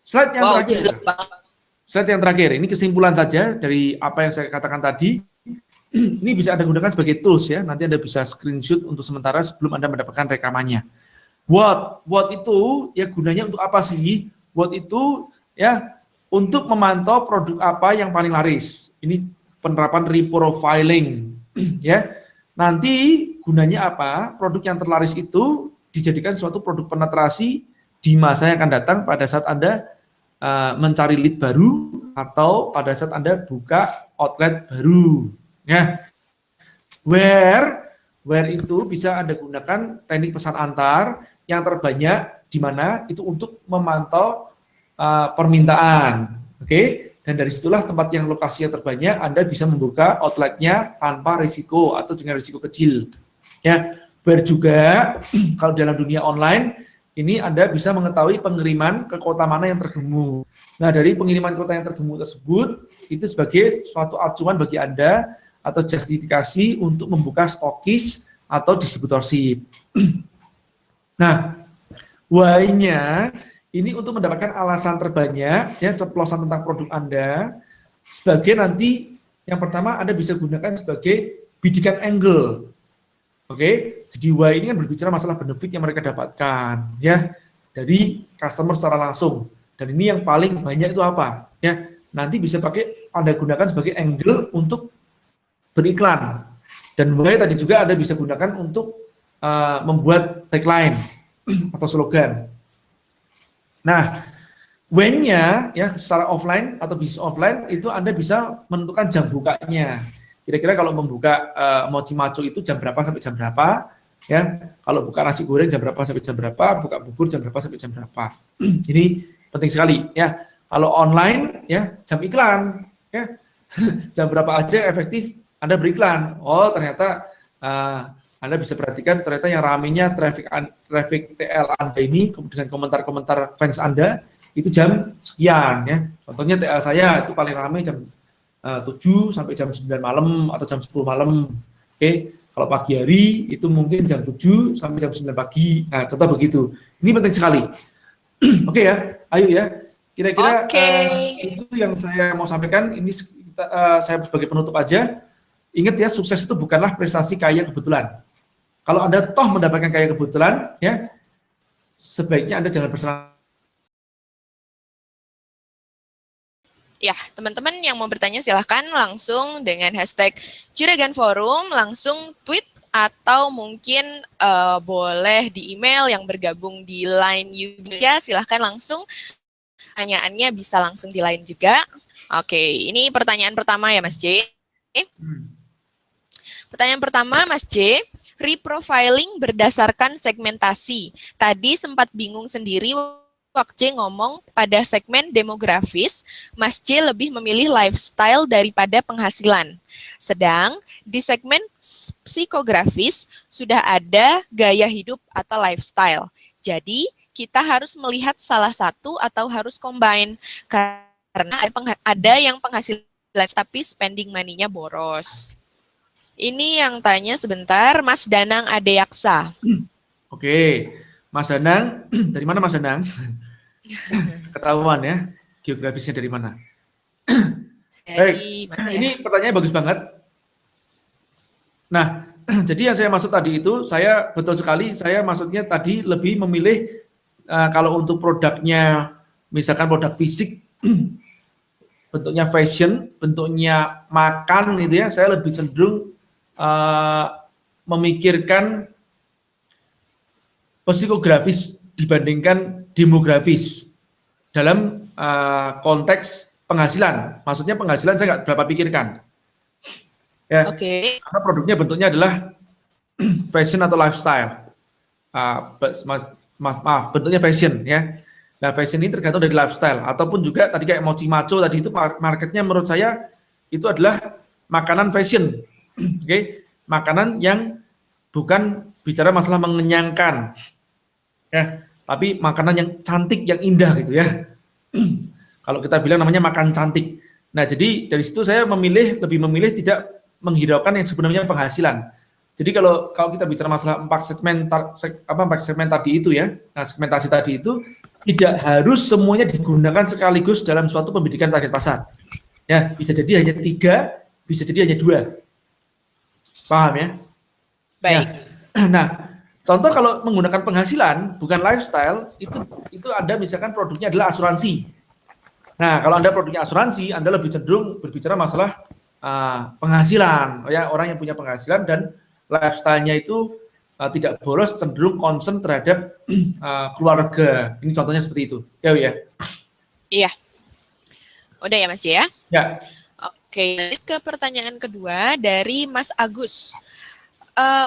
slide yang terakhir. Slide yang terakhir, ini kesimpulan saja dari apa yang saya katakan tadi. Ini bisa Anda gunakan sebagai tools ya, nanti Anda bisa screenshot untuk sementara sebelum Anda mendapatkan rekamannya. What itu ya gunanya untuk apa sih? What itu ya untuk memantau produk apa yang paling laris. Ini penerapan reprofiling ya. Nanti gunanya apa? Produk yang terlaris itu dijadikan suatu produk penetrasi di masa yang akan datang pada saat Anda mencari lead baru atau pada saat Anda buka outlet baru ya. Where itu bisa Anda gunakan teknik pesan antar yang terbanyak di mana itu untuk memantau permintaan, oke? Dan dari situlah tempat yang lokasi yang terbanyak Anda bisa membuka outletnya tanpa risiko atau dengan risiko kecil. Ya, juga kalau dalam dunia online ini Anda bisa mengetahui pengiriman ke kota mana yang tergemu. Nah, dari pengiriman kota yang tergemu tersebut, itu sebagai suatu acuan bagi Anda atau justifikasi untuk membuka stokis atau distributorship. Nah, why-nya ini untuk mendapatkan alasan terbanyak, ya, ceplosan tentang produk Anda, sebagai nanti yang pertama Anda bisa gunakan sebagai bidikan angle. Oke, jadi why ini kan berbicara masalah benefit yang mereka dapatkan, ya, dari customer secara langsung. Dan ini yang paling banyak itu apa? Ya, nanti bisa pakai Anda gunakan sebagai angle untuk beriklan. Dan why tadi juga Anda bisa gunakan untuk membuat tagline atau slogan. Nah, when-nya ya secara offline atau bisnis offline itu Anda bisa menentukan jam bukanya. Kira-kira kalau membuka mochi macho itu jam berapa sampai jam berapa, ya. Kalau buka nasi goreng jam berapa sampai jam berapa, buka bubur jam berapa sampai jam berapa. Ini penting sekali, ya. Kalau online, ya, jam iklan, ya. Jam berapa aja efektif Anda beriklan. Oh, ternyata Anda bisa perhatikan ternyata yang ramenya traffic TL Anda ini dengan komentar-komentar fans Anda itu jam sekian, ya. Contohnya TL saya itu paling ramai jam 7 sampai jam 9 malam atau jam 10 malam. Oke, kalau pagi hari itu mungkin jam 7 sampai jam 9 pagi. Nah, contoh begitu. Ini penting sekali. Oke ya, ayo ya. Kira-kira itu yang saya mau sampaikan. Ini saya sebagai penutup aja. Ingat ya, sukses itu bukanlah prestasi kaya kebetulan. Kalau Anda toh mendapatkan kaya kebetulan, ya, sebaiknya Anda jangan bersenang. Ya, teman-teman yang mau bertanya silahkan langsung dengan hashtag Juragan Forum, langsung tweet atau mungkin boleh di email yang bergabung di Line juga, silahkan langsung. Pertanyaannya bisa langsung di Line juga. Oke, ini pertanyaan pertama ya Mas J. Pertanyaan pertama Mas J, reprofiling berdasarkan segmentasi. Tadi sempat bingung sendiri waktu ngomong pada segmen demografis, Mas J lebih memilih lifestyle daripada penghasilan. Sedang di segmen psikografis sudah ada gaya hidup atau lifestyle. Jadi kita harus melihat salah satu atau harus combine. Karena ada yang penghasilan tapi spending money-nya boros. Ini yang tanya sebentar, Mas Danang Adeyaksa. Oke, Mas Danang, dari mana Mas Danang? Ketahuan ya, geografisnya dari mana? Baik, ini pertanyaannya bagus banget. Nah, jadi yang saya maksud tadi itu, saya betul sekali, saya maksudnya tadi lebih memilih kalau untuk produknya, misalkan produk fisik, bentuknya fashion, bentuknya makan gitu ya, saya lebih cenderung memikirkan psikografis dibandingkan demografis dalam konteks penghasilan. Maksudnya penghasilan saya nggak berapa pikirkan. Ya, karena produknya bentuknya adalah fashion atau lifestyle. Maaf, bentuknya fashion ya. Nah, fashion ini tergantung dari lifestyle ataupun juga tadi kayak mochi macho tadi itu marketnya menurut saya itu adalah makanan fashion. Oke, makanan yang bukan bicara masalah mengenyangkan. Ya, tapi makanan yang cantik, yang indah gitu ya. Kalau kita bilang namanya makan cantik. Nah, jadi dari situ saya lebih memilih tidak menghiraukan yang sebenarnya penghasilan. Jadi kalau kita bicara masalah 4 segmen tadi itu ya, nah segmentasi tadi itu tidak harus semuanya digunakan sekaligus dalam suatu pembidikan target pasar. Ya, bisa jadi hanya 3, bisa jadi hanya 2. Paham ya? Baik. Ya. Nah, contoh kalau menggunakan penghasilan bukan lifestyle itu Anda misalkan produknya adalah asuransi. Nah, kalau Anda produknya asuransi, Anda lebih cenderung berbicara masalah penghasilan, ya, orang yang punya penghasilan dan lifestyle-nya itu tidak boros, cenderung concern terhadap keluarga. Ini contohnya seperti itu. Ya. Iya. Udah ya Mas ya? Ya. Oke, ke pertanyaan kedua dari Mas Agus.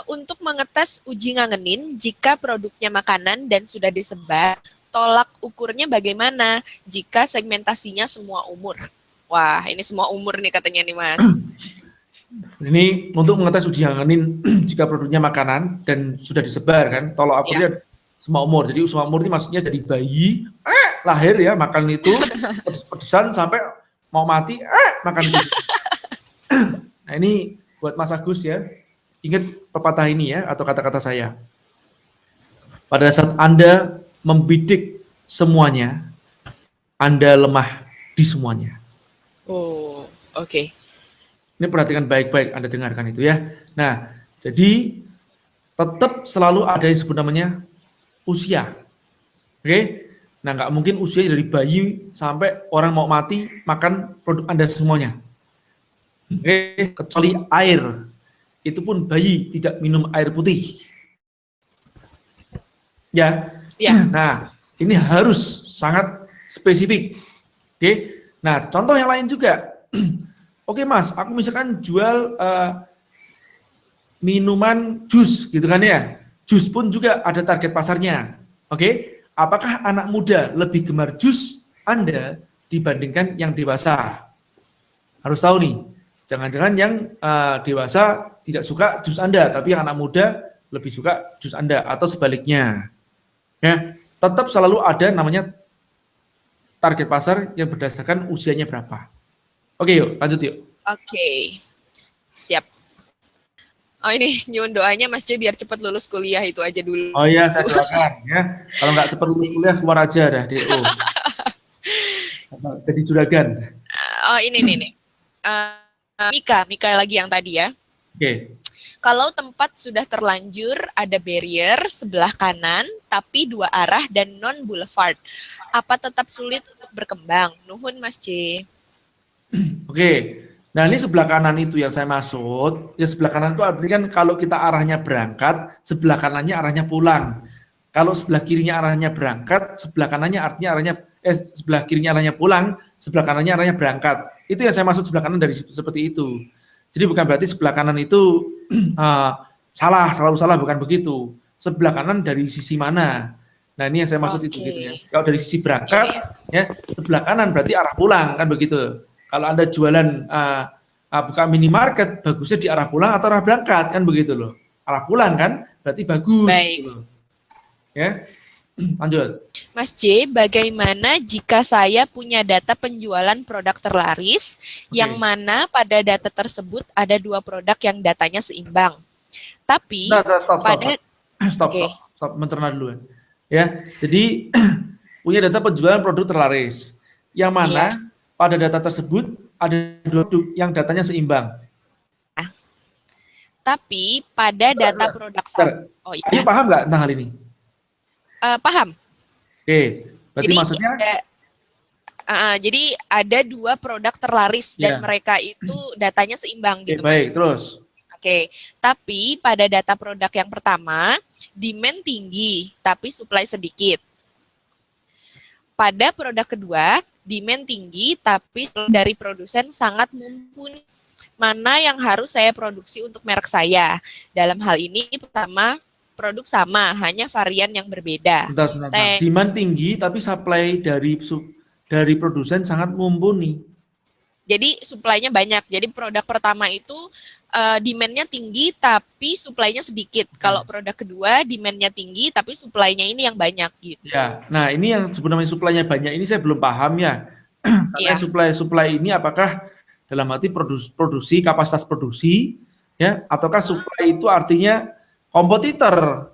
Untuk mengetes uji ngangenin jika produknya makanan dan sudah disebar, tolak ukurnya bagaimana jika segmentasinya semua umur? Wah, ini semua umur nih katanya nih Mas. Ini untuk mengetes uji ngangenin jika produknya makanan dan sudah disebar kan, tolak ukurnya semua umur. Jadi semua umur ini maksudnya dari bayi lahir ya makan itu pedes-pedesan sampai mau mati makan itu. Nah ini buat Mas Agus ya, ingat pepatah ini ya atau kata-kata saya. Pada saat Anda membidik semuanya, Anda lemah di semuanya. Oh, oke. Ini perhatikan baik-baik, Anda dengarkan itu ya. Nah, jadi tetap selalu ada yang disebut namanya usia. Oke? Nah, nggak mungkin usia dari bayi sampai orang mau mati makan produk Anda semuanya. Oke? Kecuali air. Itu pun bayi tidak minum air putih. Ya. Nah, ini harus sangat spesifik. Oke? Nah, contoh yang lain juga. Oke Mas, aku misalkan jual minuman jus gitu kan ya. Jus pun juga ada target pasarnya. Oke, apakah anak muda lebih gemar jus Anda dibandingkan yang dewasa? Harus tahu nih, jangan-jangan yang dewasa tidak suka jus Anda, tapi yang anak muda lebih suka jus Anda atau sebaliknya. Ya, tetap selalu ada namanya target pasar yang berdasarkan usianya berapa. Oke, yuk, lanjut yuk. Oke, siap. Oh ini nyuwun doanya Mas J biar cepat lulus kuliah itu aja dulu. Oh iya, saya doakan ya. Kalau nggak cepat lulus kuliah, keluar aja dah DO. Jadi juragan. Oh ini nih. Mika lagi yang tadi ya. Oke. Kalau tempat sudah terlanjur ada barrier sebelah kanan, tapi 2 arah dan non boulevard, apa tetap sulit untuk berkembang? Nuhun Mas J. Oke, nah ini sebelah kanan itu yang saya maksud. Ya sebelah kanan itu artinya kan kalau kita arahnya berangkat, sebelah kanannya arahnya pulang. Kalau sebelah kirinya arahnya berangkat, sebelah kanannya artinya sebelah kirinya arahnya pulang, sebelah kanannya arahnya berangkat. Itu yang saya maksud sebelah kanan dari seperti itu. Jadi bukan berarti sebelah kanan itu selalu salah, bukan begitu. Sebelah kanan dari sisi mana? Nah ini yang saya maksud itu gitu ya. Kalau dari sisi berangkat, ya sebelah kanan berarti arah pulang kan begitu. Kalau Anda jualan buka minimarket, bagusnya di arah pulang atau arah berangkat kan begitu loh. Arah pulang kan berarti bagus. Baik. Gitu. Ya, lanjut. Mas J, bagaimana jika saya punya data penjualan produk terlaris, yang mana pada data tersebut ada 2 produk yang datanya seimbang, tapi stop, mencerna dulu. Ya, jadi punya data penjualan produk terlaris, yang mana pada data tersebut ada 2 produk yang datanya seimbang. Tapi pada data produk Ini paham nggak tentang hal ini? Paham. Oke, berarti jadi, maksudnya? Jadi ada 2 produk terlaris dan mereka itu datanya seimbang gitu Baik, Mas. terus. Oke, tapi pada data produk yang pertama, demand tinggi tapi supply sedikit. Pada produk kedua, demand tinggi tapi dari produsen sangat mumpuni. Mana yang harus saya produksi untuk merek saya? Dalam hal ini pertama, produk sama, hanya varian yang berbeda. Bentar. Demand tinggi tapi supply dari produsen sangat mumpuni. Jadi supply-nya banyak. Jadi produk pertama itu demand-nya tinggi tapi supply-nya sedikit. Kalau produk kedua demand-nya tinggi tapi supply-nya ini yang banyak gitu. Ya, nah ini yang sebenarnya supply-nya banyak ini saya belum paham ya. Karena supply ini apakah dalam arti produksi kapasitas produksi ya ataukah supply itu artinya kompetitor.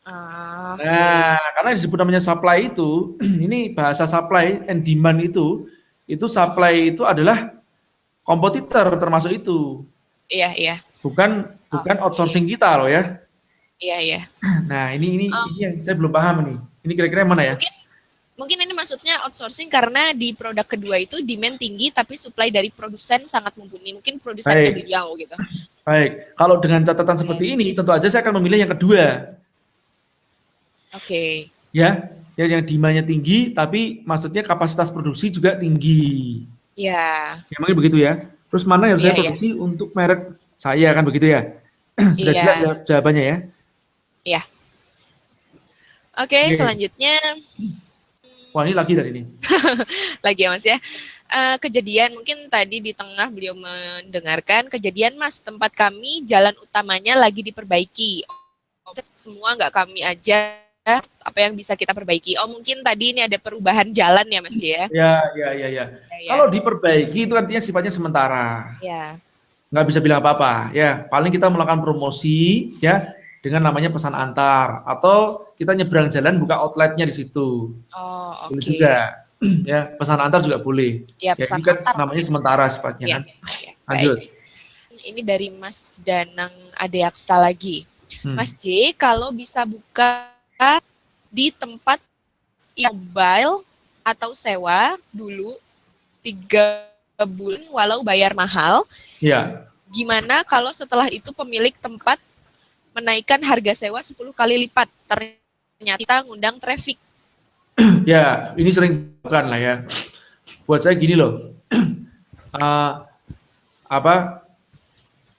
Nah, karena disebut namanya supply itu, ini bahasa supply and demand itu supply itu adalah kompetitor termasuk itu. Iya. Bukan outsourcing kita loh ya. Iya. Nah, ini yang saya belum paham nih. Ini kira-kira mana ya? Mungkin ini maksudnya outsourcing karena di produk kedua itu demand tinggi tapi supply dari produsen sangat mumpuni. Mungkin produsennya beliau gitu. Baik, kalau dengan catatan seperti ini tentu aja saya akan memilih yang kedua. Oke. Ya, yang demand-nya tinggi tapi maksudnya kapasitas produksi juga tinggi. Iya. Ya, mungkin begitu ya. Terus mana yang saya produksi untuk merek saya kan begitu ya? Sudah jelas jawabannya ya? Iya. Oke, selanjutnya. Wah, ini lagi dari ini. Lagi ya Mas ya. Kejadian mungkin tadi di tengah beliau mendengarkan kejadian Mas, tempat kami jalan utamanya lagi diperbaiki. Semua nggak kami aja apa yang bisa kita perbaiki. Oh, mungkin tadi ini ada perubahan jalan ya Mas J ya? Ya. Kalau diperbaiki itu artinya sifatnya sementara. Ya. Nggak bisa bilang apa-apa. Ya, paling kita melakukan promosi ya dengan namanya pesan antar atau kita nyebrang jalan buka outletnya di situ. Oh, oke. Boleh juga. Ya, pesan antar juga boleh. Ya, pesan ini kan antar namanya sementara sifatnya ya, kan. ya. Lanjut. Baik. Ini dari Mas Danang Adeaksa lagi. Mas J, kalau bisa buka di tempat yang mobile atau sewa dulu 3 bulan walau bayar mahal. Ya. Gimana kalau setelah itu pemilik tempat menaikkan harga sewa 10 kali lipat? Ternyata ngundang traffic. Ya, ini sering bukan lah ya. Buat saya gini loh.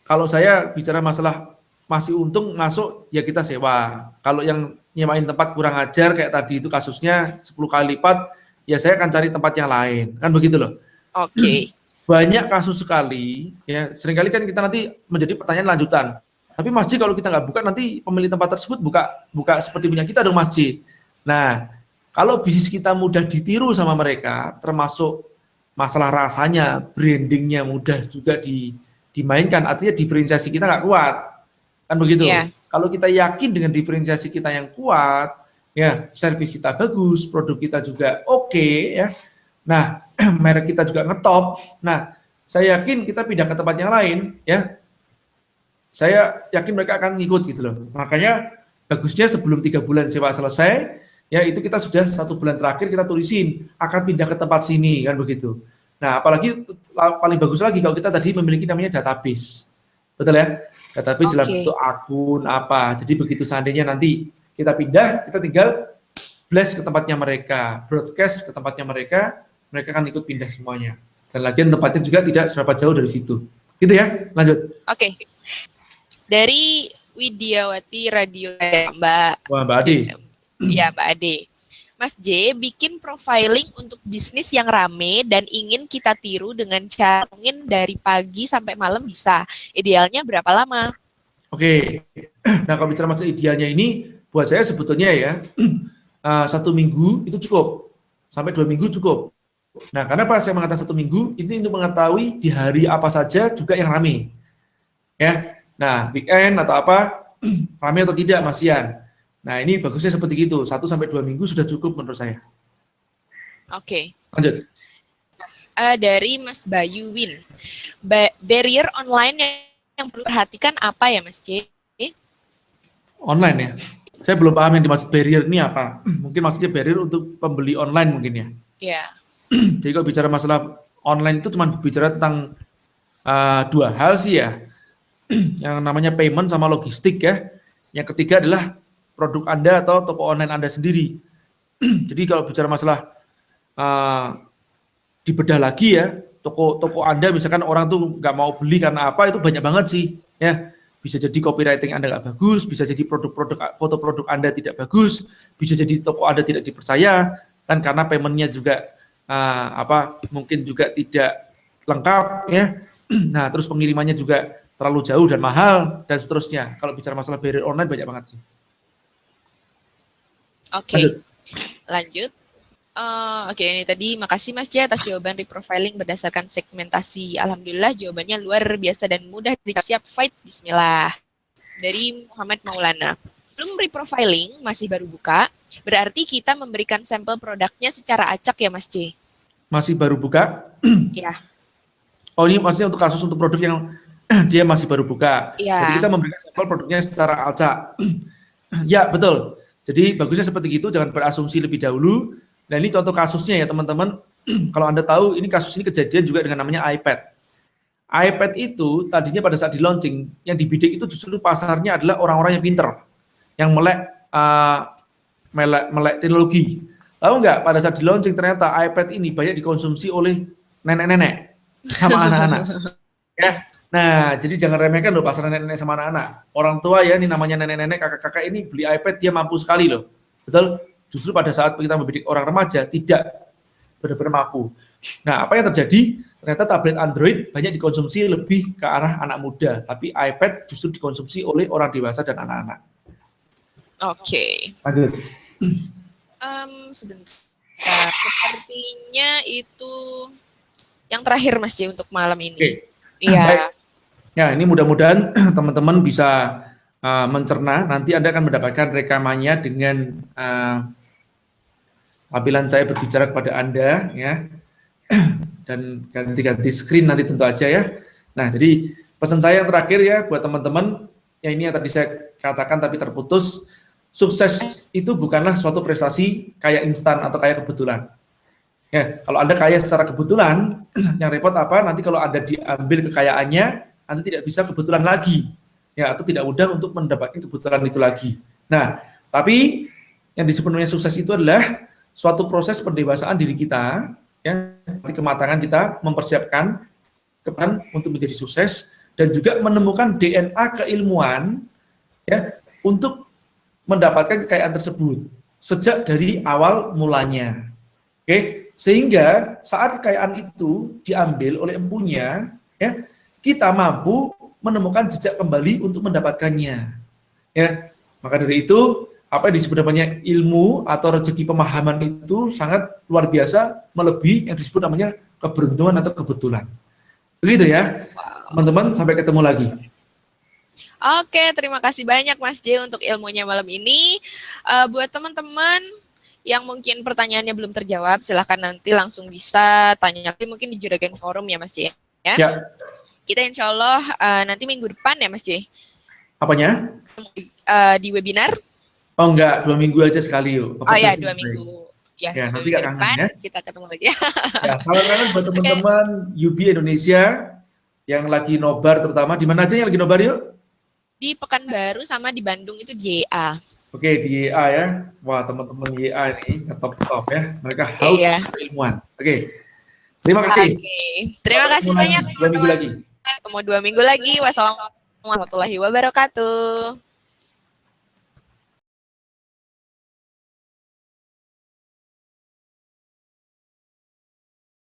Kalau saya bicara masalah masih untung masuk ya kita sewa. Kalau yang nyewain tempat kurang ajar kayak tadi itu kasusnya 10 kali lipat, ya saya akan cari tempat yang lain. Kan begitu loh. Oke. Banyak kasus sekali, ya seringkali kan kita nanti menjadi pertanyaan lanjutan. Tapi Mas J, kalau kita nggak buka nanti pemilik tempat tersebut buka seperti punya kita dong Mas J. Nah, kalau bisnis kita mudah ditiru sama mereka, termasuk masalah rasanya, brandingnya mudah juga dimainkan, artinya diferensiasi kita nggak kuat. Kan begitu. Yeah. Kalau kita yakin dengan diferensiasi kita yang kuat, ya servis kita bagus, produk kita juga oke, ya. Nah, merek kita juga ngetop. Nah, saya yakin kita pindah ke tempat yang lain, ya. Saya yakin mereka akan ngikut gitu loh. Makanya bagusnya sebelum 3 bulan sewa selesai, ya itu kita sudah 1 bulan terakhir kita tulisin akan pindah ke tempat sini, kan begitu. Nah, apalagi paling bagus lagi kalau kita tadi memiliki namanya database. Betul ya? Database dalam bentuk akun apa. Jadi begitu seandainya nanti kita pindah, kita tinggal blast ke tempatnya mereka, broadcast ke tempatnya mereka akan ikut pindah semuanya. Dan lagian tempatnya juga tidak seberapa jauh dari situ. Gitu ya, lanjut. Oke. Dari Widiawati Radio Mbak. Wah, Mbak Ade. Ya, Mbak Ade. Mas J, bikin profiling untuk bisnis yang rame dan ingin kita tiru dengan cara dari pagi sampai malam bisa. Idealnya berapa lama? Oke. Nah, kalau bicara masalah idealnya ini, buat saya sebetulnya ya, 1 minggu itu cukup. Sampai 2 minggu cukup. Nah, kenapa saya mengatakan 1 minggu? Ini untuk mengetahui di hari apa saja juga yang rame. Ya. Nah, weekend atau apa, rame atau tidak, Mas Ian. Nah, ini bagusnya seperti itu. 1-2 minggu sudah cukup menurut saya. Oke. Lanjut. Dari Mas Bayu Win. Barrier online yang perlu perhatikan apa ya, Mas J? Online ya. Saya belum paham yang dimaksud barrier ini apa. Mungkin maksudnya barrier untuk pembeli online mungkin ya. Iya. Jadi kalau bicara masalah online itu cuma bicara tentang 2 hal sih ya. Yang namanya payment sama logistik ya. Yang ketiga adalah produk Anda atau toko online Anda sendiri. Jadi kalau bicara masalah dibedah lagi ya, toko Anda misalkan orang tuh nggak mau beli karena apa, itu banyak banget sih. Ya, bisa jadi copywriting Anda nggak bagus, bisa jadi foto produk Anda tidak bagus, bisa jadi toko Anda tidak dipercaya, kan karena paymentnya juga mungkin juga tidak lengkap ya. Nah, terus pengirimannya juga terlalu jauh dan mahal dan seterusnya. Kalau bicara masalah barrier online banyak banget sih. Oke, lanjut. Oke, ini tadi makasih Mas J atas jawaban reprofiling berdasarkan segmentasi. Alhamdulillah jawabannya luar biasa dan mudah. Siap fight, bismillah. Dari Muhammad Maulana. Belum reprofiling, masih baru buka, berarti kita memberikan sampel produknya secara acak ya Mas J? Masih baru buka? Ya. Oh, ini maksudnya untuk kasus untuk produk yang dia masih baru buka. Ya. Jadi kita memberikan sampel produknya secara acak. Ya, betul. Jadi bagusnya seperti itu, jangan berasumsi lebih dahulu. Nah, ini contoh kasusnya ya teman-teman. Kalau Anda tahu, ini kasus ini kejadian juga dengan namanya iPad. iPad itu tadinya pada saat di launching, yang dibidik itu justru pasarnya adalah orang-orang yang pinter, yang melek teknologi. Tahu nggak, pada saat di launching ternyata iPad ini banyak dikonsumsi oleh nenek-nenek sama anak-anak. Ya. Nah, jadi jangan remehkan loh pasar nenek-nenek sama anak-anak. Orang tua ya, ini namanya nenek-nenek, kakak-kakak ini beli iPad, dia mampu sekali loh. Betul? Justru pada saat kita mendidik orang remaja, tidak benar-benar mampu. Nah, apa yang terjadi? Ternyata tablet Android banyak dikonsumsi lebih ke arah anak muda, tapi iPad justru dikonsumsi oleh orang dewasa dan anak-anak. Oke. Lanjut. Sebentar. Sepertinya itu yang terakhir Mas J untuk malam ini. Oke. Iya. Baik. Ya, ini mudah-mudahan teman-teman bisa mencerna. Nanti Anda akan mendapatkan rekamannya dengan tampilan saya berbicara kepada Anda, ya. Dan ganti-ganti screen nanti tentu aja ya. Nah, jadi pesan saya yang terakhir ya buat teman-teman, ya ini yang tadi saya katakan tapi terputus, sukses itu bukanlah suatu prestasi kayak instan atau kayak kebetulan. Ya, kalau Anda kaya secara kebetulan, yang repot apa? Nanti kalau Anda diambil kekayaannya, Anda tidak bisa kebetulan lagi. Ya, atau tidak mudah untuk mendapatkan kebetulan itu lagi. Nah, tapi yang disebut namanya sukses itu adalah suatu proses pendewasaan diri kita, ya, kematangan kita mempersiapkan kepan untuk menjadi sukses dan juga menemukan DNA keilmuan, ya, untuk mendapatkan kekayaan tersebut sejak dari awal mulanya. Oke, sehingga saat kekayaan itu diambil oleh empunya, ya, kita mampu menemukan jejak kembali untuk mendapatkannya. Ya, maka dari itu apa yang disebut namanya ilmu atau rezeki pemahaman itu sangat luar biasa, melebihi yang disebut namanya keberuntungan atau kebetulan. Begitu ya, teman-teman, sampai ketemu lagi. Oke, terima kasih banyak Mas J untuk ilmunya malam ini. Buat teman-teman yang mungkin pertanyaannya belum terjawab, silahkan nanti langsung bisa tanya lagi mungkin di Juragan Forum ya Mas J. Ya. Kita insya Allah nanti minggu depan ya Mas J. Apanya? Di webinar. Oh enggak, 2 minggu aja sekali yuk. Oh ya, 2 minggu. Ya, nanti minggu depan ya. kita ketemu lagi. Ya, salam kangen buat teman-teman UB Indonesia yang lagi nobar, terutama di mana aja yang lagi nobar yuk? Di Pekanbaru sama di Bandung itu di YA. Oke, di YA ya. Wah, teman-teman YA ini top-top ya. Mereka haus keilmuan. Oke. Terima kasih. Terima kasih banyak. 2 minggu lagi. Ketemu 2 minggu lagi. Wassalamualaikum warahmatullahi wabarakatuh.